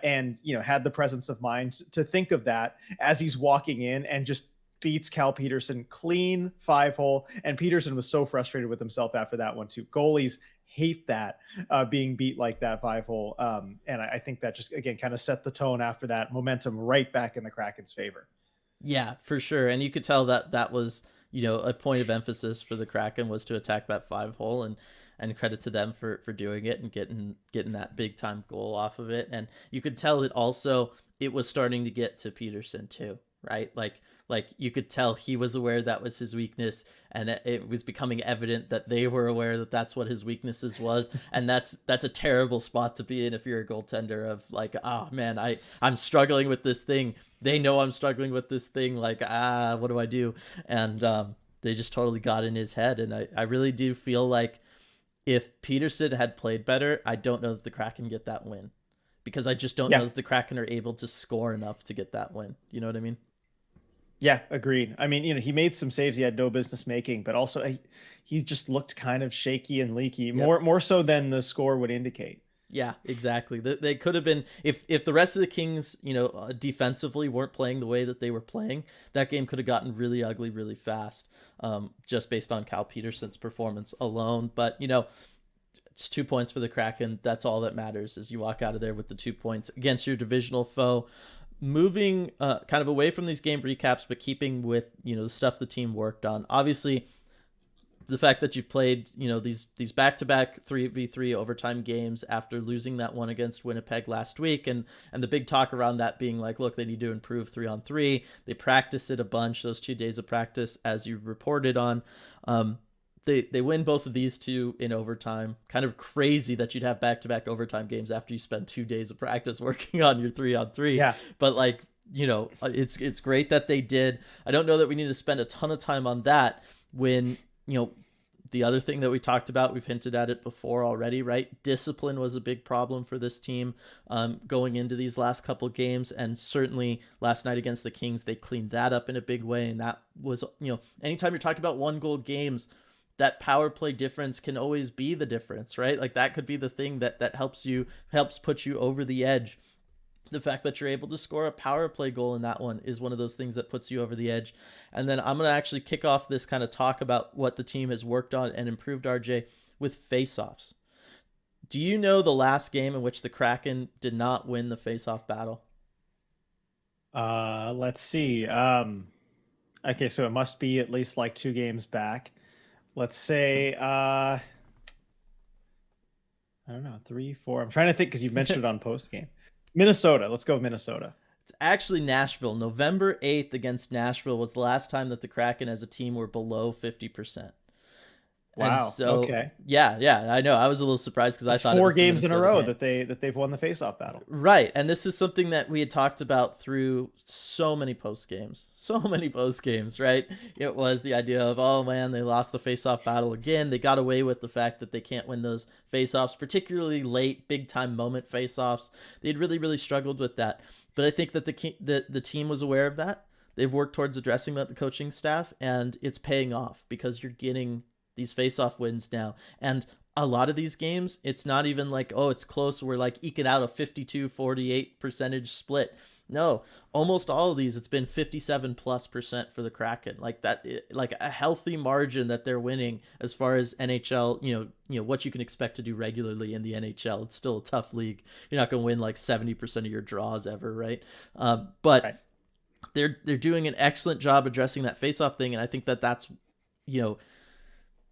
and, had the presence of mind to think of that as he's walking in and just beats Cal Peterson clean 5-hole. And Peterson was so frustrated with himself after that one too. Goalies hate that, being beat like that 5-hole. And I think that just, again, kind of set the tone after that, momentum right back in the Kraken's favor. Yeah, for sure. And you could tell that was, a point of emphasis for the Kraken was to attack that 5-hole, and credit to them for doing it and getting that big time goal off of it. And you could tell it was starting to get to Peterson too, right? Like you could tell he was aware that was his weakness, and it was becoming evident that they were aware that that's what his weaknesses was. And that's a terrible spot to be in if you're a goaltender, of like, oh man, I'm struggling with this thing. They know I'm struggling with this thing. Like, what do I do? And they just totally got in his head. And I really do feel like if Peterson had played better, I don't know that the Kraken get that win, because I just don't know that the Kraken are able to score enough to get that win. You know what I mean? Yeah, agreed. I mean, he made some saves he had no business making, but also he just looked kind of shaky and leaky, more so than the score would indicate. Yeah, exactly. They could have been, if the rest of the Kings, defensively weren't playing the way that they were playing, that game could have gotten really ugly really fast, just based on Cal Peterson's performance alone. But, it's 2 points for the Kraken. That's all that matters, is you walk out of there with the 2 points against your divisional foe. Moving kind of away from these game recaps, but keeping with, the stuff the team worked on. Obviously, the fact that you've played, these back-to-back 3v3 overtime games after losing that one against Winnipeg last week, and the big talk around that being like, look, they need to improve 3-on-3. They practice it a bunch, those 2 days of practice, as you reported on. They win both of these 2 in overtime. Kind of crazy that you'd have back-to-back overtime games after you spend 2 days of practice working on your 3-on-3. Yeah. But it's great that they did. I don't know that we need to spend a ton of time on that when, the other thing that we talked about, we've hinted at it before already, right? Discipline was a big problem for this team going into these last couple games. And certainly last night against the Kings, they cleaned that up in a big way. And that was, anytime you're talking about 1-goal games, that power play difference can always be the difference, right? Like that could be the thing that helps put you over the edge. The fact that you're able to score a power play goal in that one is one of those things that puts you over the edge. And then I'm going to actually kick off this kind of talk about what the team has worked on and improved, RJ, with face-offs. Do you know the last game in which the Kraken did not win the face-off battle? Let's see. Okay, so it must be at least like 2 games back. Let's say, I don't know, 3, 4. I'm trying to think because you mentioned it on post game. Minnesota. Let's go with Minnesota. It's actually Nashville. November 8th against Nashville was the last time that the Kraken as a team were below 50%. Wow. And so, okay. Yeah, I know. I was a little surprised because I thought 4 it was games in a row game. that they've won the faceoff battle. Right, and this is something that we had talked about through so many post games, right? It was the idea of, oh man, they lost the faceoff battle again. They got away with the fact that they can't win those faceoffs, particularly late, big time moment faceoffs. They'd really, really struggled with that. But I think that the team was aware of that. They've worked towards addressing that, the coaching staff, and it's paying off because you're getting these face-off wins now. And a lot of these games, it's not even like, oh, it's close, we're like eking out a 52-48% split. No, almost all of these, it's been 57+% for the Kraken. Like that, like a healthy margin that they're winning as far as NHL, what you can expect to do regularly in the NHL. It's still a tough league. You're not going to win like 70% of your draws ever, right? But right. They're doing an excellent job addressing that face-off thing, and I think that's,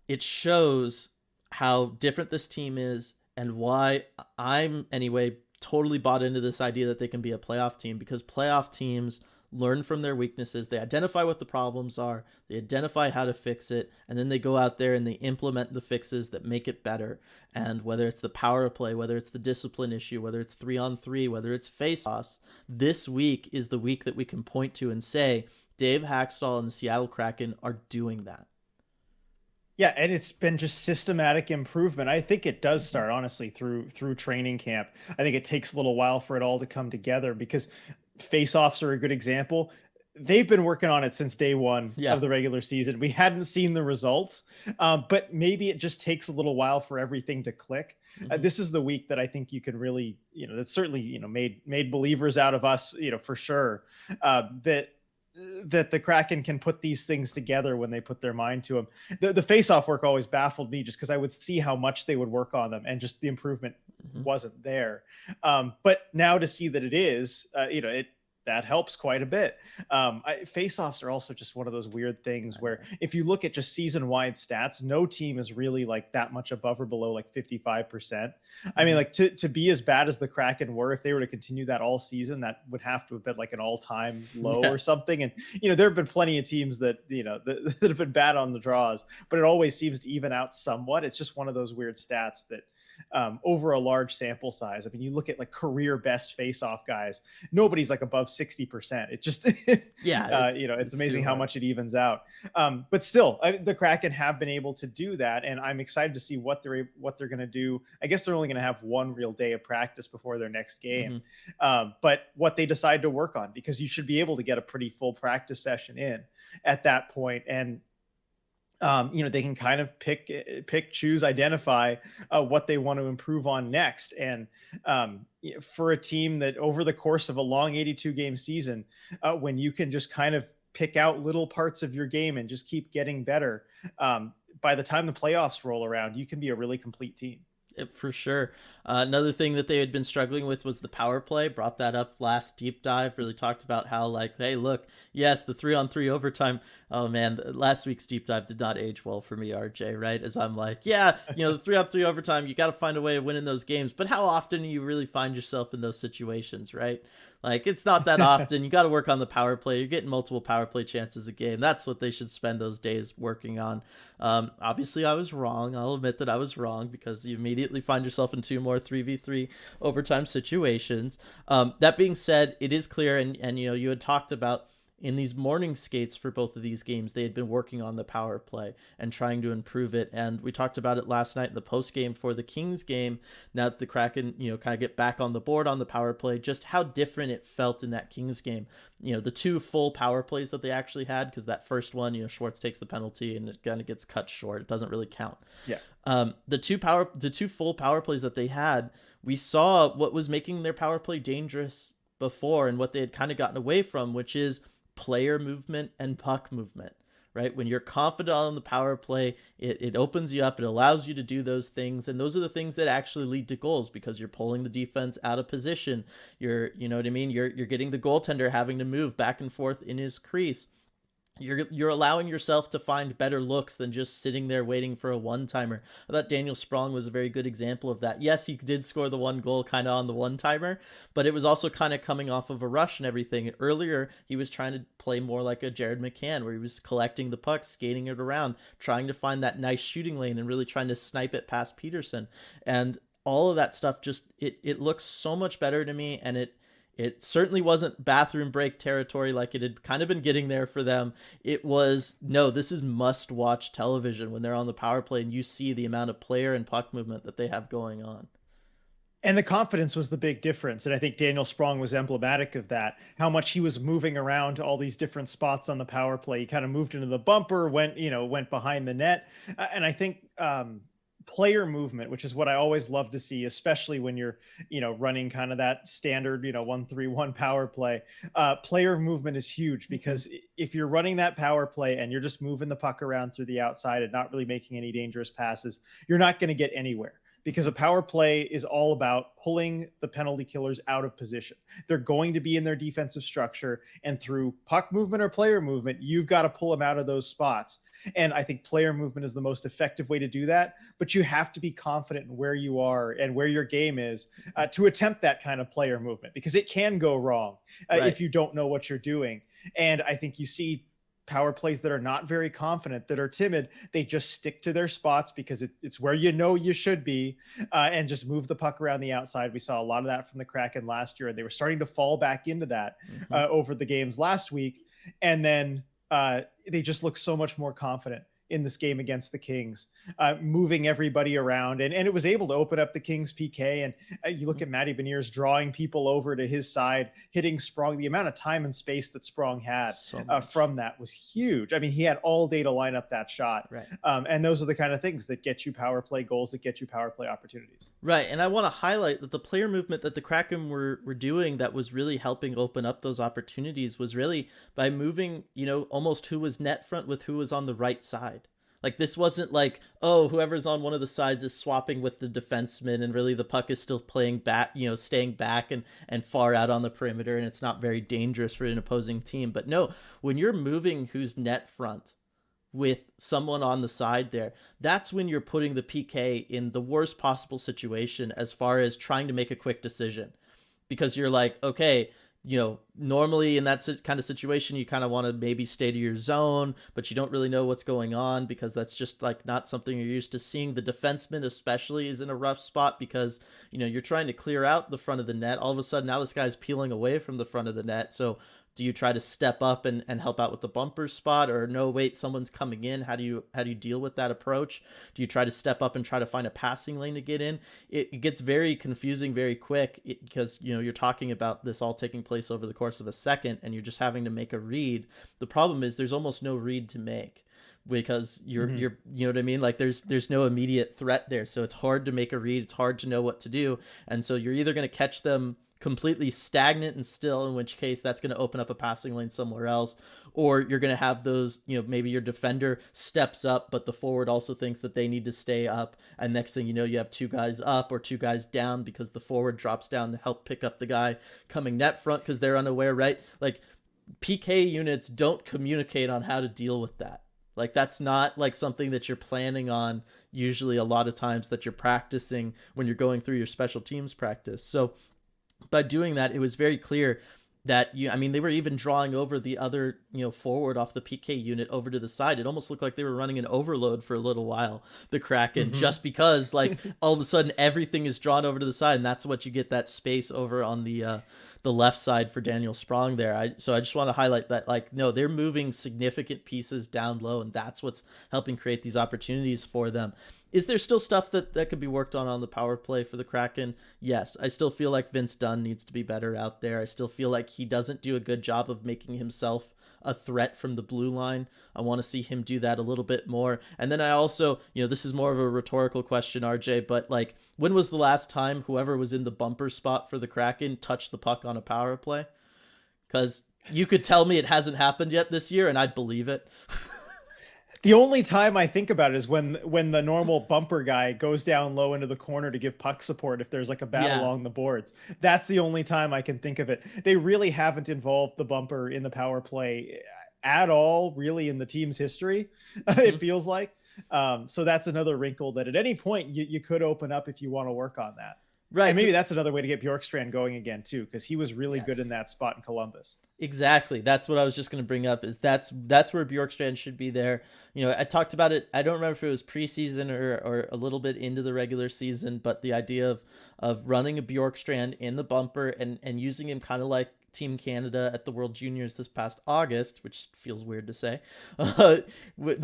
it shows how different this team is and why I'm, anyway, totally bought into this idea that they can be a playoff team, because playoff teams learn from their weaknesses, they identify what the problems are, they identify how to fix it, and then they go out there and they implement the fixes that make it better. And whether it's the power play, whether it's the discipline issue, whether it's 3-on-3, whether it's face-offs, this week is the week that we can point to and say, Dave Hackstall and the Seattle Kraken are doing that. Yeah, and it's been just systematic improvement. I think it does start honestly through training camp. I think it takes a little while for it all to come together because face-offs are a good example. They've been working on it since day one of the regular season. We hadn't seen the results, but maybe it just takes a little while for everything to click. This is the week that I think you can really, that's certainly, made believers out of us, for sure, that the Kraken can put these things together when they put their mind to them. The face-off work always baffled me just because I would see how much they would work on them and just the improvement wasn't there. But now to see that it is, that helps quite a bit. Face-offs are also just one of those weird things where if you look at just season-wide stats, no team is really like that much above or below like 55%. I mean, like to be as bad as the Kraken were, if they were to continue that all season, that would have to have been like an all-time low or something. And, there have been plenty of teams that, that have been bad on the draws, but it always seems to even out somewhat. It's just one of those weird stats that over a large sample size. I mean, you look at like career best face-off guys, nobody's like above 60%. It just, it's amazing how much it evens out. But still, the Kraken have been able to do that, and I'm excited to see what they're going to do. I guess they're only going to have one real day of practice before their next game, but what they decide to work on, because you should be able to get a pretty full practice session in at that point, and they can kind of pick, choose, identify what they want to improve on next. And for a team that over the course of a long 82 game season, when you can just kind of pick out little parts of your game and just keep getting better, by the time the playoffs roll around, you can be a really complete team. For sure. Another thing that they had been struggling with was the power play. Brought that up last deep dive. Really talked about how, like, hey, look, yes, the 3-on-3 overtime. Oh man, last week's deep dive did not age well for me, RJ. Right? As I'm like, yeah, the 3-on-3 overtime. You got to find a way of winning those games. But how often do you really find yourself in those situations? Right? Like, it's not that often. You got to work on the power play. You're getting multiple power play chances a game. That's what they should spend those days working on. Obviously, I was wrong. I'll admit that I was wrong because you immediately find yourself in 2 more 3v3 overtime situations. That being said, it is clear, and you had talked about in these morning skates for both of these games, they had been working on the power play and trying to improve it. And we talked about it last night in the post game for the Kings game. Now that the Kraken, kind of get back on the board on the power play, just how different it felt in that Kings game. The 2 full power plays that they actually had, because that first one, Schwartz takes the penalty and it kind of gets cut short. It doesn't really count. Yeah. The 2 full power plays that they had, we saw what was making their power play dangerous before and what they had kind of gotten away from, which is player movement and puck movement, right? When you're confident on the power play, it opens you up. It allows you to do those things. And those are the things that actually lead to goals, because you're pulling the defense out of position. You're getting the goaltender having to move back and forth in his crease. You're allowing yourself to find better looks than just sitting there waiting for a one-timer. I thought Daniel Sprong was a very good example of that. Yes, he did score the 1 goal kind of on the one-timer, but it was also kind of coming off of a rush and everything. Earlier, he was trying to play more like a Jared McCann, where he was collecting the puck, skating it around, trying to find that nice shooting lane and really trying to snipe it past Peterson. And all of that stuff just, it looks so much better to me, and it certainly wasn't bathroom break territory like it had kind of been getting there for them. It was, no, this is must-watch television when they're on the power play and you see the amount of player and puck movement that they have going on. And the confidence was the big difference. And I think Daniel Sprong was emblematic of that, how much he was moving around to all these different spots on the power play. He kind of moved into the bumper, went behind the net. And I think player movement, which is what I always love to see, especially when you're, running kind of that standard, 1-3-1 power play. Player movement is huge, because if you're running that power play and you're just moving the puck around through the outside and not really making any dangerous passes, you're not going to get anywhere. because a power play is all about pulling the penalty killers out of position. They're going to be in their defensive structure, and through puck movement or player movement, you've got to pull them out of those spots. And I think player movement is the most effective way to do that. But you have to be confident in where you are and where your game is to attempt that kind of player movement, because it can go wrong Right. if you don't know what you're doing. And I think you see power plays that are not very confident, that are timid. They just stick to their spots because it's where you know you should be, and just move the puck around the outside. We saw a lot of that from the Kraken last year, and they were starting to fall back into that over the games last week. And then they just look so much more confident in this game against the Kings, moving everybody around. And it was able to open up the Kings PK. And you look at Matty Beniers drawing people over to his side, hitting Sprong. The amount of time and space that Sprong had from that was huge. I mean, he had all day to line up that shot. Right. And those are the kind of things that get you power play goals, that get you power play opportunities. Right. And I want to highlight that the player movement that the Kraken were doing that was really helping open up those opportunities was really by moving, almost who was net front with who was on the right side. Like, this wasn't like, oh, whoever's on one of the sides is swapping with the defenseman, and really the puck is still playing back, staying back and far out on the perimeter, and it's not very dangerous for an opposing team. But no, when you're moving who's net front with someone on the side there, that's when you're putting the PK in the worst possible situation as far as trying to make a quick decision. Because you're like, okay, normally in that kind of situation, you kind of want to maybe stay to your zone, but you don't really know what's going on because that's just like not something you're used to seeing. The defenseman especially is in a rough spot because, you're trying to clear out the front of the net. All of a sudden now this guy's peeling away from the front of the net. So do you try to step up and help out with the bumper spot, or no, wait, someone's coming in? How do you deal with that approach? Do you try to step up and try to find a passing lane to get in? It gets very confusing very quick because, you're talking about this all taking place over the course of a second and you're just having to make a read. The problem is there's almost no read to make because you're you know what I mean? Like there's no immediate threat there. So it's hard to make a read. It's hard to know what to do. And so you're either going to catch them completely stagnant and still, in which case that's going to open up a passing lane somewhere else, or you're going to have those, maybe your defender steps up, but the forward also thinks that they need to stay up. And next thing you know, you have two guys up or two guys down because the forward drops down to help pick up the guy coming net front because they're unaware, right? Like PK units don't communicate on how to deal with that. Like that's not like something that you're planning on usually a lot of times that you're practicing when you're going through your special teams practice. So by doing that, it was very clear that they were even drawing over the other, forward off the PK unit over to the side. It almost looked like they were running an overload for a little while, the Kraken, just because like all of a sudden everything is drawn over to the side, and that's what you get that space over on the left side for Daniel Sprong there. So I just want to highlight that, like, no, they're moving significant pieces down low, and that's what's helping create these opportunities for them. Is there still stuff that could be worked on the power play for the Kraken? Yes. I still feel like Vince Dunn needs to be better out there. I still feel like he doesn't do a good job of making himself a threat from the blue line. I want to see him do that a little bit more. And then I also, this is more of a rhetorical question, RJ, but like, when was the last time whoever was in the bumper spot for the Kraken touched the puck on a power play? Because you could tell me it hasn't happened yet this year, and I'd believe it. The only time I think about it is when the normal bumper guy goes down low into the corner to give puck support if there's like a battle along the boards. That's the only time I can think of it. They really haven't involved the bumper in the power play at all, really, in the team's history, it feels like. So that's another wrinkle that at any point you could open up if you want to work on that. Right. And maybe that's another way to get Bjorkstrand going again, too, because he was really good in that spot in Columbus. Exactly. That's what I was just going to bring up, is that's where Bjorkstrand should be there. I talked about it. I don't remember if it was preseason or a little bit into the regular season, but the idea of running a Bjorkstrand in the bumper and using him kind of like Team Canada at the World Juniors this past August, which feels weird to say, the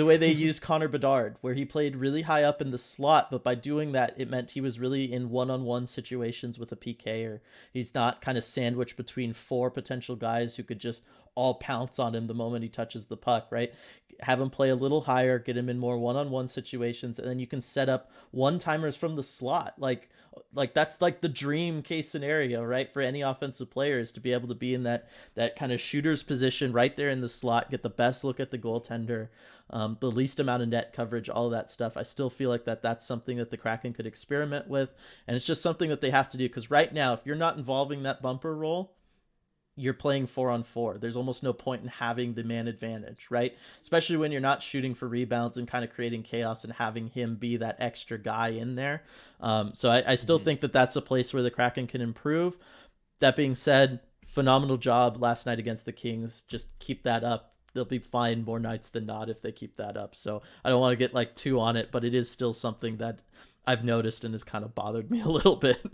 way they used Connor Bedard, where he played really high up in the slot, but by doing that, it meant he was really in one-on-one situations with a PKer. He's not kind of sandwiched between four potential guys who could just all pounce on him the moment he touches the puck, right? Have him play a little higher, get him in more one-on-one situations, and then you can set up one-timers from the slot. Like that's like the dream case scenario, right? For any offensive players to be able to be in that kind of shooter's position right there in the slot, get the best look at the goaltender, the least amount of net coverage, all of that stuff. I still feel like that's something that the Kraken could experiment with, and it's just something that they have to do, because right now, if you're not involving that bumper role, you're playing 4-on-4. There's almost no point in having the man advantage, right? Especially when you're not shooting for rebounds and kind of creating chaos and having him be that extra guy in there. So I still think that that's a place where the Kraken can improve. That being said, phenomenal job last night against the Kings. Just keep that up. They'll be fine more nights than not if they keep that up. So I don't want to get like too on it, but it is still something that I've noticed and has kind of bothered me a little bit.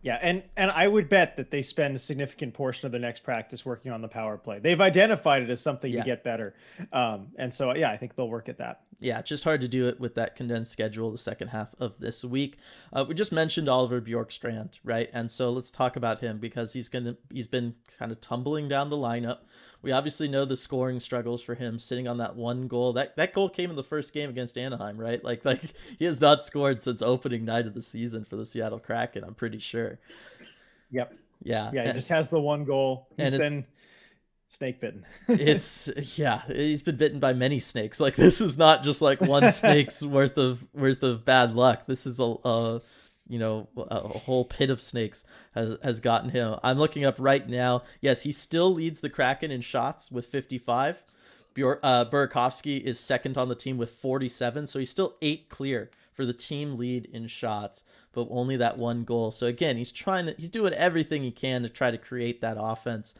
Yeah, and I would bet that they spend a significant portion of their next practice working on the power play. They've identified it as something to get better. And so, yeah, I think they'll work at that. Yeah, just hard to do it with that condensed schedule the second half of this week. We just mentioned Oliver Bjorkstrand, right? And so let's talk about him, because he's been kind of tumbling down the lineup. We obviously know the scoring struggles for him, sitting on that one goal. That goal came in the first game against Anaheim, right? Like he has not scored since opening night of the season for the Seattle Kraken, I'm pretty sure. Yep. Yeah. Yeah, he just has the one goal. He's been snake bitten. He's been bitten by many snakes. Like, this is not just like one snake's worth of bad luck. This is a whole pit of snakes has gotten him. I'm looking up right now. Yes, he still leads the Kraken in shots with 55. Burakovsky is second on the team with 47, so he's still 8 clear for the team lead in shots, but only that one goal. So again, he's doing everything he can to try to create that offense.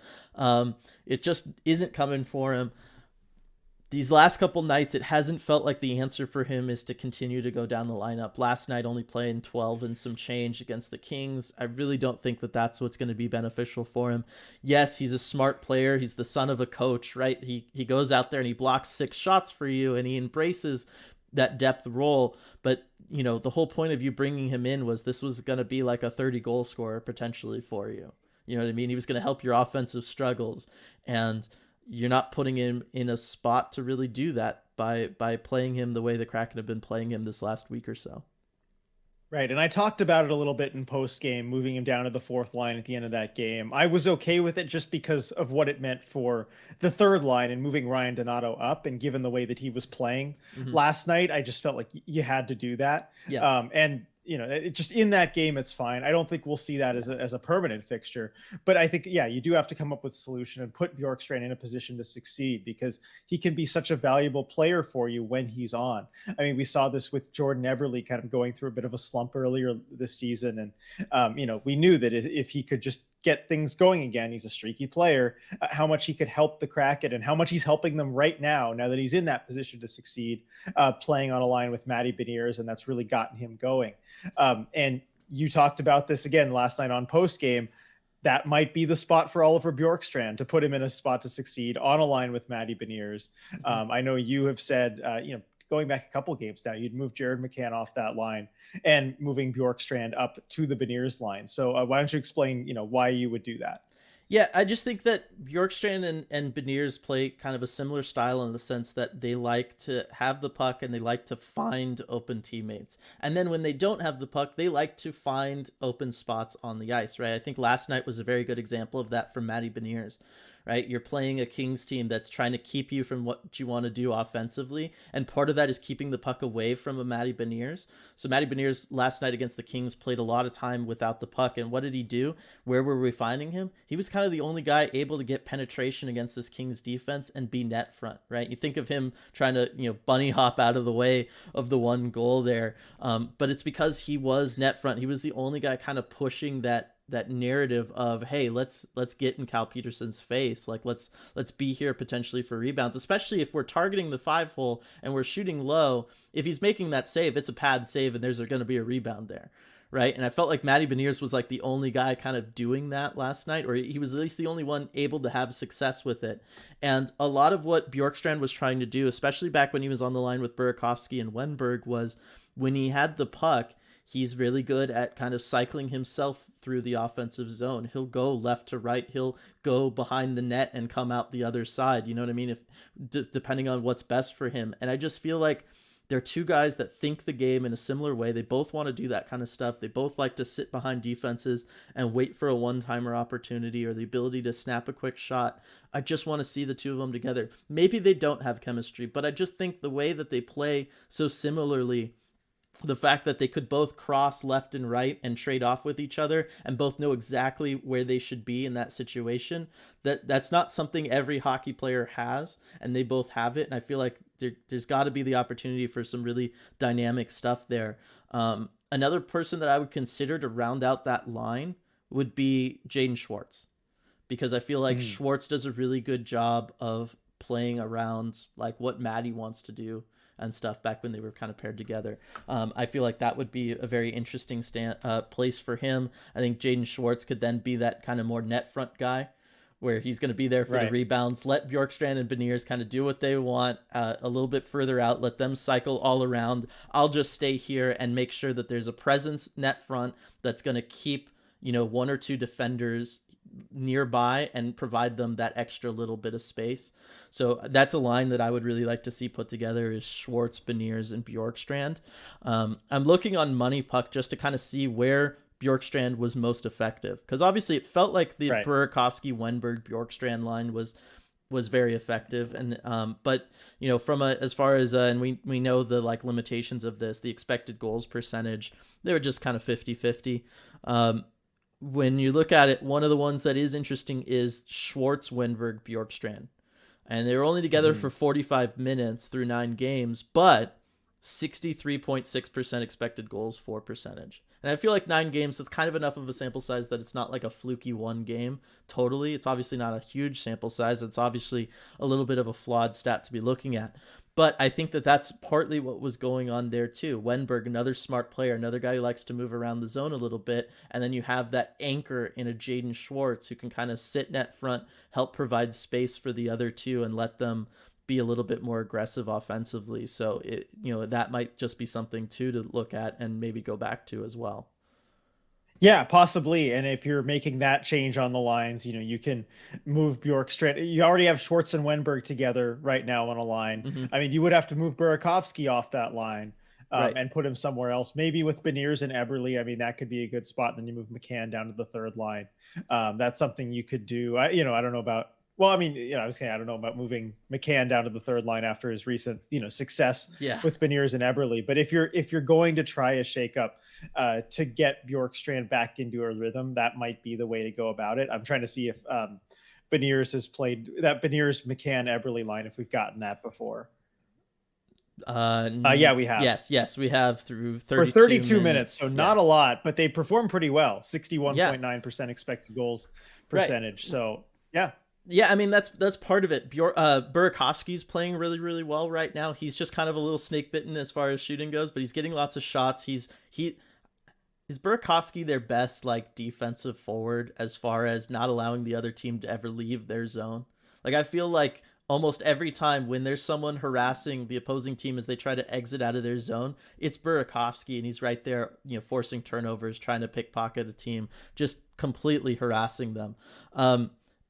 It just isn't coming for him. These last couple nights, it hasn't felt like the answer for him is to continue to go down the lineup. Last night, only playing 12 and some change against the Kings. I really don't think that that's what's going to be beneficial for him. Yes, he's a smart player. He's the son of a coach, right? He goes out there and he blocks 6 shots for you, and he embraces that depth role. But, the whole point of you bringing him in was this was going to be like a 30-goal scorer potentially for you. You know what I mean? He was going to help your offensive struggles, and you're not putting him in a spot to really do that by playing him the way the Kraken have been playing him this last week or so. Right. And I talked about it a little bit in post game, moving him down to the 4th line at the end of that game. I was okay with it just because of what it meant for the 3rd line and moving Ryan Donato up. And given the way that he was playing last night, I just felt like you had to do that. Yeah. And it just in that game, it's fine. I don't think we'll see that as a permanent fixture, but I think, you do have to come up with a solution and put Bjorkstrand in a position to succeed, because he can be such a valuable player for you when he's on. I mean, we saw this with Jordan Eberle kind of going through a bit of a slump earlier this season. And, we knew that if he could just get things going again, he's a streaky player, how much he could help the Kraken and how much he's helping them right now that he's in that position to succeed, playing on a line with Matty Beniers, and that's really gotten him going. And you talked about this again last night on post game. That might be the spot for Oliver Bjorkstrand, to put him in a spot to succeed on a line with Matty Beniers. I know you have said, going back a couple of games now, you'd move Jared McCann off that line and moving Bjorkstrand up to the Beniers line. So why don't you explain, why you would do that? Yeah, I just think that Bjorkstrand and Beniers play kind of a similar style in the sense that they like to have the puck and they like to find open teammates. And then when they don't have the puck, they like to find open spots on the ice, right? I think last night was a very good example of that from Matty Beniers. Right? You're playing a Kings team that's trying to keep you from what you want to do offensively. And part of that is keeping the puck away from a Matty Beniers. So Matty Beniers last night against the Kings played a lot of time without the puck. And what did he do? Where were we finding him? He was kind of the only guy able to get penetration against this Kings defense and be net front, right? You think of him trying to, bunny hop out of the way of the one goal there. But it's because he was net front. He was the only guy kind of pushing that narrative of, hey, let's get in Cal Peterson's face. Like, let's be here potentially for rebounds, especially if we're targeting the 5-hole and we're shooting low. If he's making that save, it's a pad save and there's going to be a rebound there. Right. And I felt like Matty Beniers was like the only guy kind of doing that last night, or he was at least the only one able to have success with it. And a lot of what Bjorkstrand was trying to do, especially back when he was on the line with Burakovsky and Wenberg, was when he had the puck, he's really good at kind of cycling himself through the offensive zone. He'll go left to right. He'll go behind the net and come out the other side. You know what I mean? If depending on what's best for him. And I just feel like they're two guys that think the game in a similar way. They both want to do that kind of stuff. They both like to sit behind defenses and wait for a one-timer opportunity or the ability to snap a quick shot. I just want to see the two of them together. Maybe they don't have chemistry, but I just think the way that they play so similarly, the fact that they could both cross left and right and trade off with each other and both know exactly where they should be in that situation, that's not something every hockey player has, and they both have it. And I feel like there's got to be the opportunity for some really dynamic stuff there. Another person that I would consider to round out that line would be Jaden Schwartz, because I feel like Schwartz does a really good job of playing around like what Maddie wants to do and stuff back when they were kind of paired together. I feel like that would be a very interesting place for him. I think Jaden Schwartz could then be that kind of more net front guy where he's going to be there for the rebounds, let Bjorkstrand and Beniers kind of do what they want a little bit further out, let them cycle all around. I'll just stay here and make sure that there's a presence net front that's going to keep, one or two defenders nearby and provide them that extra little bit of space. So that's a line that I would really like to see put together, is Schwartz, Beniers, and Bjorkstrand. I'm looking on Money Puck just to kind of see where Bjorkstrand was most effective, because obviously it felt like the Burakovsky, Wenberg, Bjorkstrand line was very effective, and but from as far as and we know the like limitations of this, the expected goals percentage, they were just kind of 50-50. When you look at it, one of the ones that is interesting is Schwartz, Wenberg, Bjorkstrand. And they were only together for 45 minutes through 9 games, but 63.6% expected goals for percentage. And I feel like 9 games, that's kind of enough of a sample size that it's not like a fluky one game totally. It's obviously not a huge sample size. It's obviously a little bit of a flawed stat to be looking at. But I think that that's partly what was going on there too. Wenberg, another smart player, another guy who likes to move around the zone a little bit. And then you have that anchor in a Jaden Schwartz who can kind of sit net front, help provide space for the other two and let them be a little bit more aggressive offensively. So that might just be something too to look at and maybe go back to as well. Yeah, possibly. And if you're making that change on the lines, you can move Bjorkstrand. You already have Schwartz and Wenberg together right now on a line. Mm-hmm. I mean, you would have to move Burakovsky off that line and put him somewhere else. Maybe with Beniers and Eberle. I mean, that could be a good spot. And then you move McCann down to the third line. That's something you could do. I don't know about. Well, I mean, I was saying I don't know about moving McCann down to the third line after his recent, success with Beniers and Eberle. But if you're going to try a shakeup to get Bjorkstrand back into a rhythm, that might be the way to go about it. I'm trying to see if Beniers has played that Beniers, McCann, Eberle line, if we've gotten that before. Yeah, we have. Yes, we have through 32 minutes. So not a lot, but they perform pretty well. 61.9% expected goals percentage. So yeah. Yeah, I mean that's part of it. Burakovsky's playing really, really well right now. He's just kind of a little snake bitten as far as shooting goes, but he's getting lots of shots. Is Burakovsky their best like defensive forward as far as not allowing the other team to ever leave their zone? Like I feel like almost every time when there's someone harassing the opposing team as they try to exit out of their zone, it's Burakovsky, and he's right there, forcing turnovers, trying to pickpocket a team, just completely harassing them.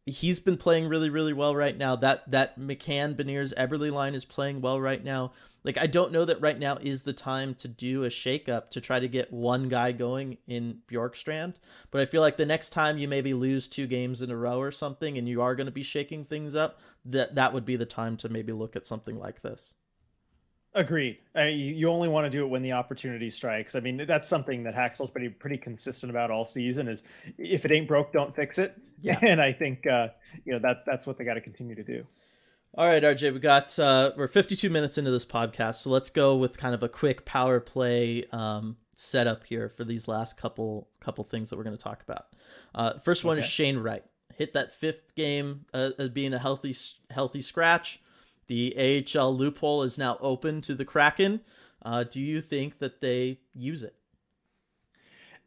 He's been playing really, really well right now. That McCann, Beniers, Eberle line is playing well right now. Like, I don't know that right now is the time to do a shakeup to try to get one guy going in Bjorkstrand. But I feel like the next time you maybe lose 2 games in a row or something and you are going to be shaking things up, that would be the time to maybe look at something like this. Agreed. You only want to do it when the opportunity strikes. I mean, that's something that Haxel's pretty consistent about all season, is if it ain't broke, don't fix it. Yeah. And I think that's what they got to continue to do. All right, RJ, we're 52 minutes into this podcast, so let's go with kind of a quick power play setup here for these last couple things that we're going to talk about. First one is Shane Wright. Hit that 5th game as being a healthy scratch. The AHL loophole is now open to the Kraken. Do you think that they use it?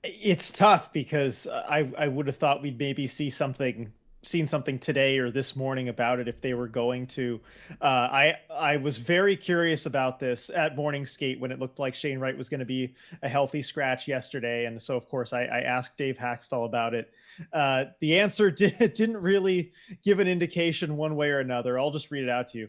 It's tough because I would have thought we'd maybe see something seen something today or this morning about it if they were going to. I was very curious about this at morning skate when it looked like Shane Wright was going to be a healthy scratch yesterday, and so of course I asked Dave Haxtell about it. The answer didn't really give an indication one way or another. I'll just read it out to you.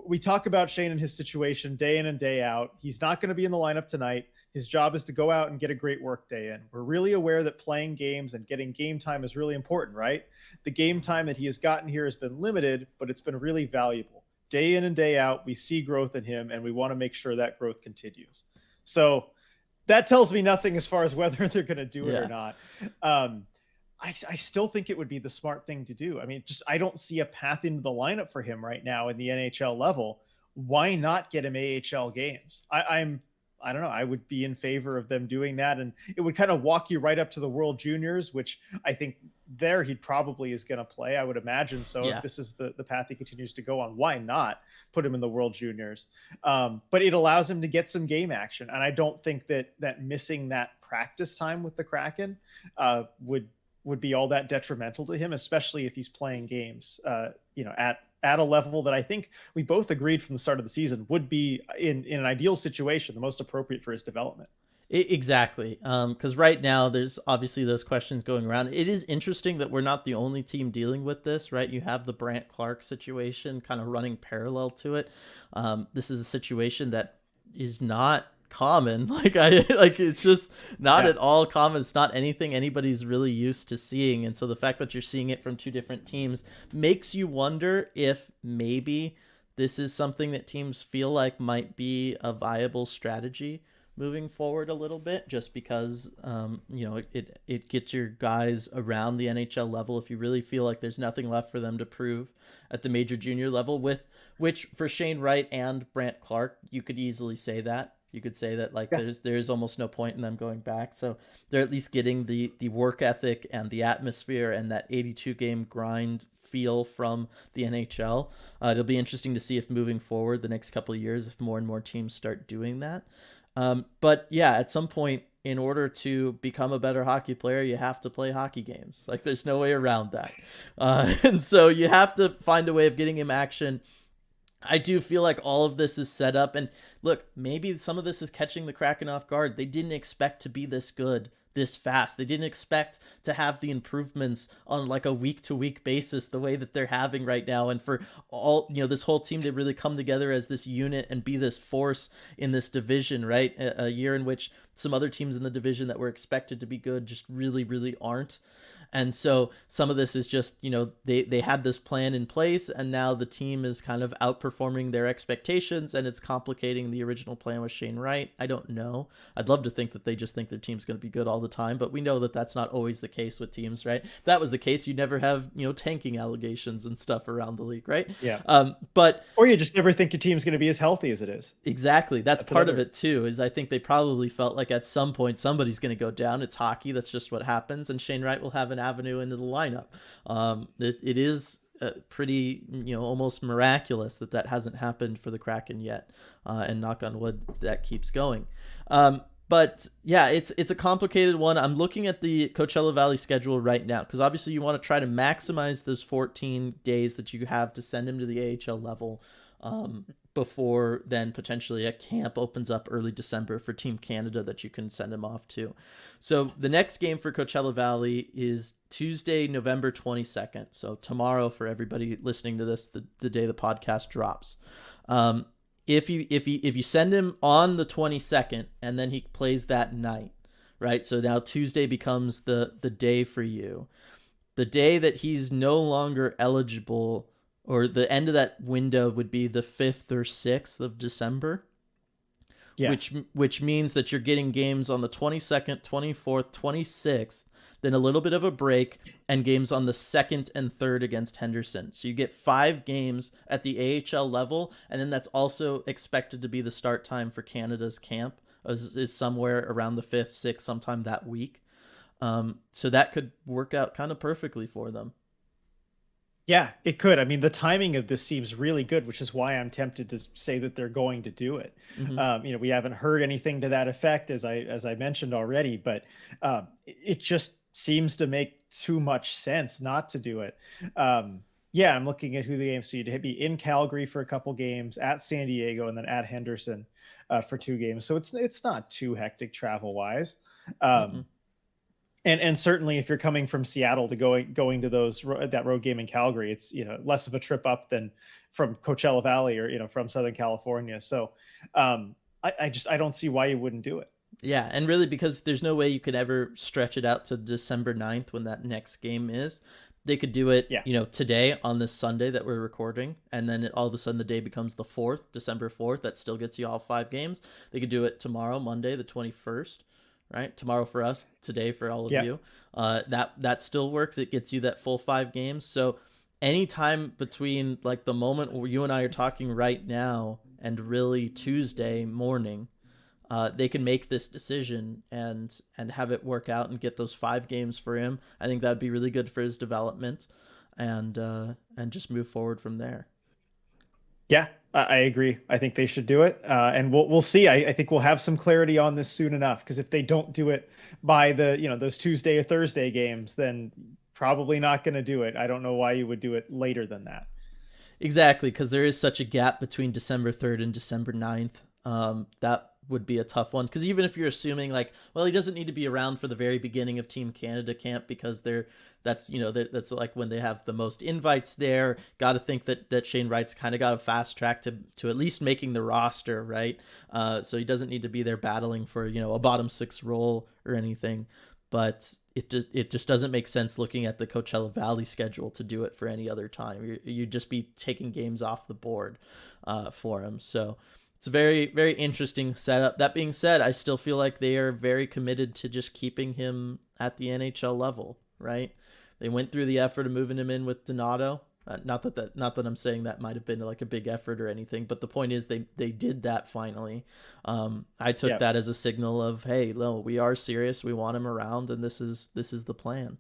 We talk about Shane and his situation day in and day out. He's not going to be in the lineup tonight. His job is to go out and get a great work day in. We're really aware that playing games and getting game time is really important, right? The game time that he has gotten here has been limited, but it's been really valuable. Day in and day out, we see growth in him, and we want to make sure that growth continues. So that tells me nothing as far as whether they're going to do it or not. I still think it would be the smart thing to do. I mean, just I don't see a path into the lineup for him right now in the NHL level. Why not get him AHL games? I don't know. I would be in favor of them doing that. And it would kind of walk you right up to the World Juniors, which I think there he probably is going to play. I would imagine so. If this is the path he continues to go on, why not put him in the World Juniors? But it allows him to get some game action. And I don't think that missing that practice time with the Kraken would be all that detrimental to him, especially if he's playing games, at a level that I think we both agreed from the start of the season would be in an ideal situation, the most appropriate for his development. Exactly. Because right now there's obviously those questions going around. It is interesting that we're not the only team dealing with this, right? You have the Brandt Clark situation kind of running parallel to it. This is a situation that is not common. It's just not at all common. It's not anything anybody's really used to seeing. And so the fact that you're seeing it from two different teams makes you wonder if maybe this is something that teams feel like might be a viable strategy moving forward a little bit, just because it gets your guys around the NHL level if you really feel like there's nothing left for them to prove at the major junior level, with which for Shane Wright and Brandt Clark, you could easily say that. You could say that there's almost no point in them going back. So they're at least getting the work ethic and the atmosphere and that 82 game grind feel from the NHL. It'll be interesting to see if moving forward the next couple of years, if more and more teams start doing that. But yeah, at some point, in order to become a better hockey player, you have to play hockey games. Like there's no way around that. And so you have to find a way of getting him action. I do feel like all of this is set up, and look, maybe some of this is catching the Kraken off guard. They didn't expect to be this good this fast. They didn't expect to have the improvements on like a week to week basis the way that they're having right now. And for all, this whole team to really come together as this unit and be this force in this division, right? A year in which some other teams in the division that were expected to be good just really, really aren't. And so some of this is just, they had this plan in place, and now the team is kind of outperforming their expectations, and it's complicating the original plan with Shane Wright. I don't know. I'd love to think that they just think their team's going to be good all the time, but we know that that's not always the case with teams, right? If that was the case, you'd never have, tanking allegations and stuff around the league, right? Yeah. But or you just never think your team's going to be as healthy as it is. Exactly. That's part of it too, is I think they probably felt like at some point somebody's going to go down. It's hockey. That's just what happens. And Shane Wright will have an avenue into the lineup. It is pretty, almost miraculous that hasn't happened for the Kraken yet. And knock on wood, that keeps going. But yeah, it's a complicated one. I'm looking at the Coachella Valley schedule right now, because obviously you want to try to maximize those 14 days that you have to send him to the AHL level. Before then potentially a camp opens up early December for Team Canada that you can send him off to. So the next game for Coachella Valley is Tuesday, November 22nd. So tomorrow for everybody listening to this, the day the podcast drops. If you send him on the 22nd and then he plays that night, right? So now Tuesday becomes the day for you. The day that he's no longer eligible, or the end of that window, would be the 5th or 6th of December. Yes. Which means that you're getting games on the 22nd, 24th, 26th, then a little bit of a break, and games on the 2nd and 3rd against Henderson. So you get 5 games at the AHL level, and then that's also expected to be the start time for Canada's camp, is somewhere around the 5th, 6th, sometime that week. So that could work out kind of perfectly for them. Yeah, it could. I mean, the timing of this seems really good, which is why I'm tempted to say that they're going to do it. We haven't heard anything to that effect, as I mentioned already, but it just seems to make too much sense not to do it. Yeah, I'm looking at who the games to be in Calgary for a couple games, at San Diego, and then at Henderson for 2 games. So it's not too hectic travel wise. Mm-mm. And certainly if you're coming from Seattle to going to that road game in Calgary, it's less of a trip up than from Coachella Valley or from Southern California. So I don't see why you wouldn't do it. Yeah, and really because there's no way you could ever stretch it out to December 9th when that next game is. They could do it, Yeah, today on this Sunday that we're recording, and then all of a sudden the day becomes the 4th, December 4th. That still gets you all 5 games. They could do it tomorrow, Monday, the 21st, right? Tomorrow for us, today for all of yeah, you. That still works. It gets you that full 5 games. So anytime between like the moment where you and I are talking right now and really Tuesday morning, they can make this decision and have it work out and get those 5 games for him. I think that'd be really good for his development, and just move forward from there. yeah. I agree. I think they should do it, and we'll see. I think we'll have some clarity on this soon enough. Because if they don't do it by those Tuesday or Thursday games, then probably not going to do it. I don't know why you would do it later than that. Exactly, because there is such a gap between December 3rd and December 9th. That would be a tough one, because even if you're assuming like, well, he doesn't need to be around for the very beginning of Team Canada camp because that's like when they have the most invites there. Got to think that Shane Wright's kind of got a fast track to at least making the roster, right? So he doesn't need to be there battling for a bottom 6 role or anything. But it just doesn't make sense looking at the Coachella Valley schedule to do it for any other time. You'd just be taking games off the board for him. So it's a very, very interesting setup. That being said, I still feel like they are very committed to just keeping him at the NHL level, right? They went through the effort of moving him in with Donato. Not that I'm saying that might have been like a big effort or anything, but the point is they did that finally. I took Yeah. that as a signal of, hey, no, we are serious. We want him around, and this is the plan.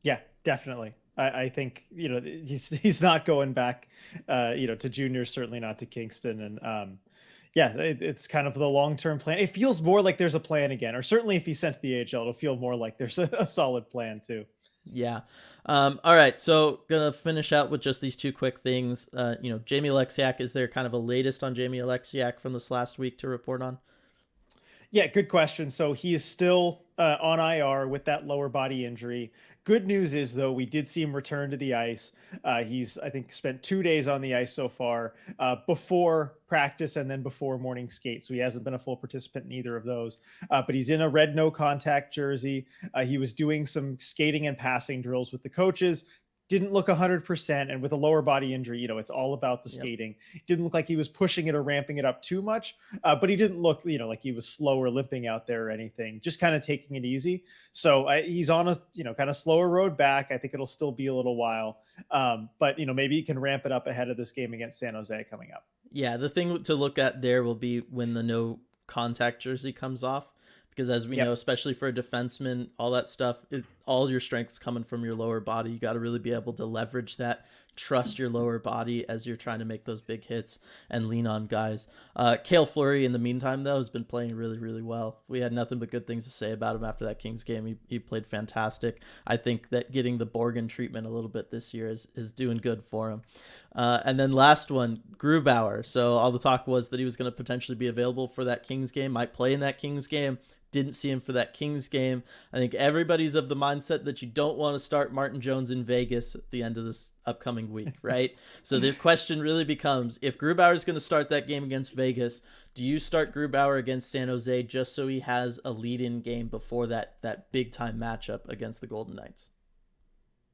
Yeah, definitely. I think he's not going back, to juniors, certainly not to Kingston, and yeah, it's kind of the long-term plan. It feels more like there's a plan again, or certainly if he's sent to the AHL, it'll feel more like there's a solid plan too. Yeah. All right. So gonna finish out with just these two quick things. Jamie Alexiak, is there kind of a latest on Jamie Alexiak from this last week to report on? Yeah, good question. So he is still on IR with that lower body injury. Good news is, though, we did see him return to the ice. He's, I think, spent 2 days on the ice so far, before practice and then before morning skate. So he hasn't been a full participant in either of those. But he's in a red no contact jersey. He was doing some skating and passing drills with the coaches. Didn't look 100%, and with a lower body injury, it's all about the Yep. skating. Didn't look like he was pushing it or ramping it up too much, but he didn't look like he was slow or limping out there or anything, just kind of taking it easy. So he's on a kind of slower road back. I think it'll still be a little while, but maybe he can ramp it up ahead of this game against San Jose coming up. Yeah. The thing to look at there will be when the no contact jersey comes off, because as we know, Yep. especially for a defenseman, all that stuff, all your strength's coming from your lower body. You got to really be able to leverage that, trust your lower body as you're trying to make those big hits and lean on guys. Cale Fleury, in the meantime, though, has been playing really, really well. We had nothing but good things to say about him after that Kings game. He played fantastic. I think that getting the Borgen treatment a little bit this year is doing good for him. And then last one, Grubauer. So all the talk was that he was going to potentially be available for that Kings game, might play in that Kings game. Didn't see him for that Kings game. I think everybody's of the mindset that you don't want to start Martin Jones in Vegas at the end of this upcoming week, right? So the question really becomes, if Grubauer is going to start that game against Vegas, do you start Grubauer against San Jose just so he has a lead-in game before that big-time matchup against the Golden Knights?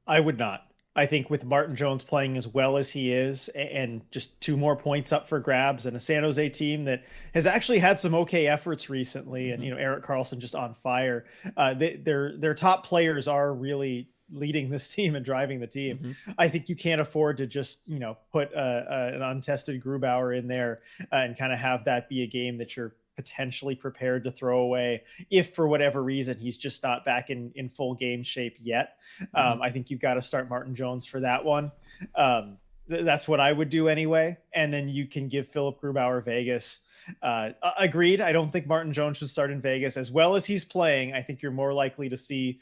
I would not. I think with Martin Jones playing as well as he is, and just 2 more points up for grabs, and a San Jose team that has actually had some okay efforts recently, and Mm-hmm. Erik Karlsson just on fire. Their top players are really leading this team and driving the team. Mm-hmm. I think you can't afford to just put an untested Grubauer in there and kind of have that be a game that you're potentially prepared to throw away if for whatever reason he's just not back in full game shape yet. Mm-hmm. I think you've got to start Martin Jones for that one. Um, That's what I would do anyway. And then you can give Philip Grubauer Vegas. Agreed. I don't think Martin Jones should start in Vegas. As well as he's playing, I think you're more likely to see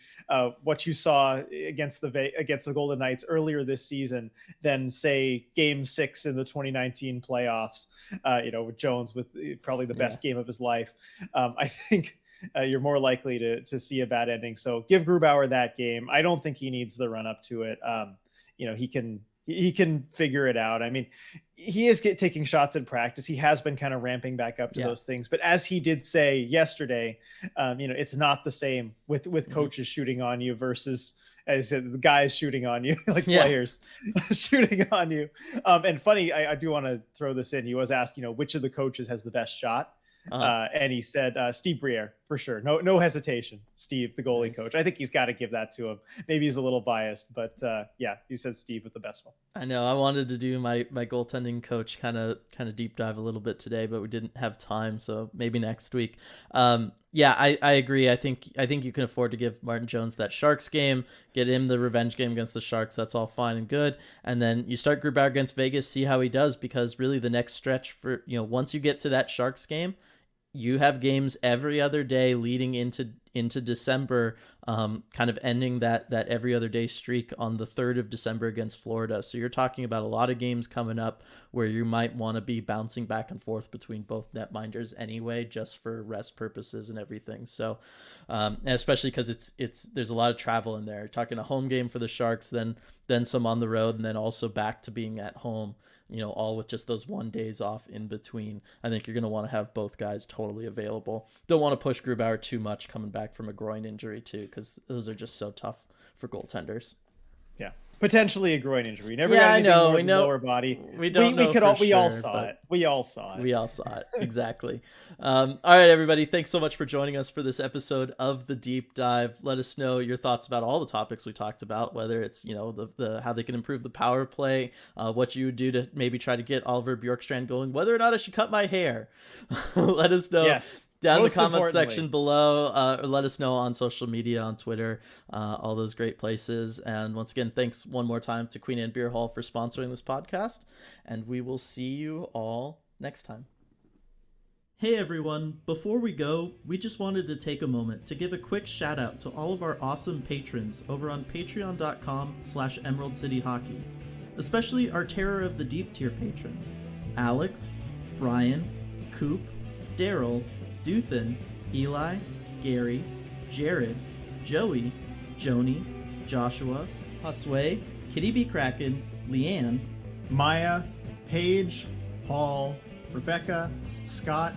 what you saw against the Golden Knights earlier this season than, say, Game 6 in the 2019 playoffs. With Jones with probably the best game of his life. I think you're more likely to see a bad ending. So give Grubauer that game. I don't think he needs the run up to it. He can figure it out. I mean, he is taking shots in practice. He has been kind of ramping back up to those things. But as he did say yesterday, it's not the same with coaches shooting on you versus, as I said, the guys shooting on you, like players shooting on you. And funny, I do want to throw this in. He was asked, which of the coaches has the best shot? And he said Steve Briere for sure. No hesitation. Steve, the goalie coach. I think he's got to give that to him. Maybe he's a little biased, but he said Steve with the best one. I know. I wanted to do my goaltending coach kind of deep dive a little bit today, but we didn't have time, so maybe next week. I agree. I think you can afford to give Martin Jones that Sharks game, get him the revenge game against the Sharks. That's all fine and good. And then you start Grubauer against Vegas, see how he does, because really the next stretch for, once you get to that Sharks game, you have games every other day leading into December, kind of ending that every other day streak on the 3rd of December against Florida. So you're talking about a lot of games coming up where you might want to be bouncing back and forth between both netminders anyway, just for rest purposes and everything. So, and especially because it's there's a lot of travel in there. You're talking a home game for the Sharks, then some on the road, and then also back to being at home. All with just those 1 days off in between. I think you're going to want to have both guys totally available. Don't want to push Grubauer too much coming back from a groin injury too, because those are just so tough for goaltenders. Yeah. Potentially a groin injury. Never got anything more than lower body. We all saw it. We all saw it. Exactly. All right, everybody. Thanks so much for joining us for this episode of the Deep Dive. Let us know your thoughts about all the topics we talked about, whether it's, the how they can improve the power play, what you would do to maybe try to get Oliver Bjorkstrand going, whether or not I should cut my hair. Let us know. Yes. Down in the comment section below, or let us know on social media, on Twitter, all those great places. And once again, thanks one more time to Queen Anne Beer Hall for sponsoring this podcast. And we will see you all next time. Hey everyone, before we go, we just wanted to take a moment to give a quick shout out to all of our awesome patrons over on patreon.com/Emerald City Hockey, especially our Terror of the Deep tier patrons, Alex, Brian, Coop, Daryl, Duthin, Eli, Gary, Jared, Joey, Joni, Joshua, Hasway, Kitty B. Kraken, Leanne, Maya, Paige, Paul, Rebecca, Scott,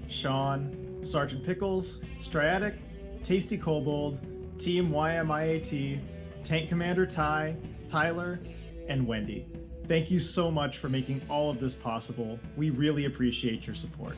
Sean, Sergeant Pickles, Striatic, Tasty Kobold, Team YMIAT, Tank Commander Ty, Tyler, and Wendy. Thank you so much for making all of this possible. We really appreciate your support.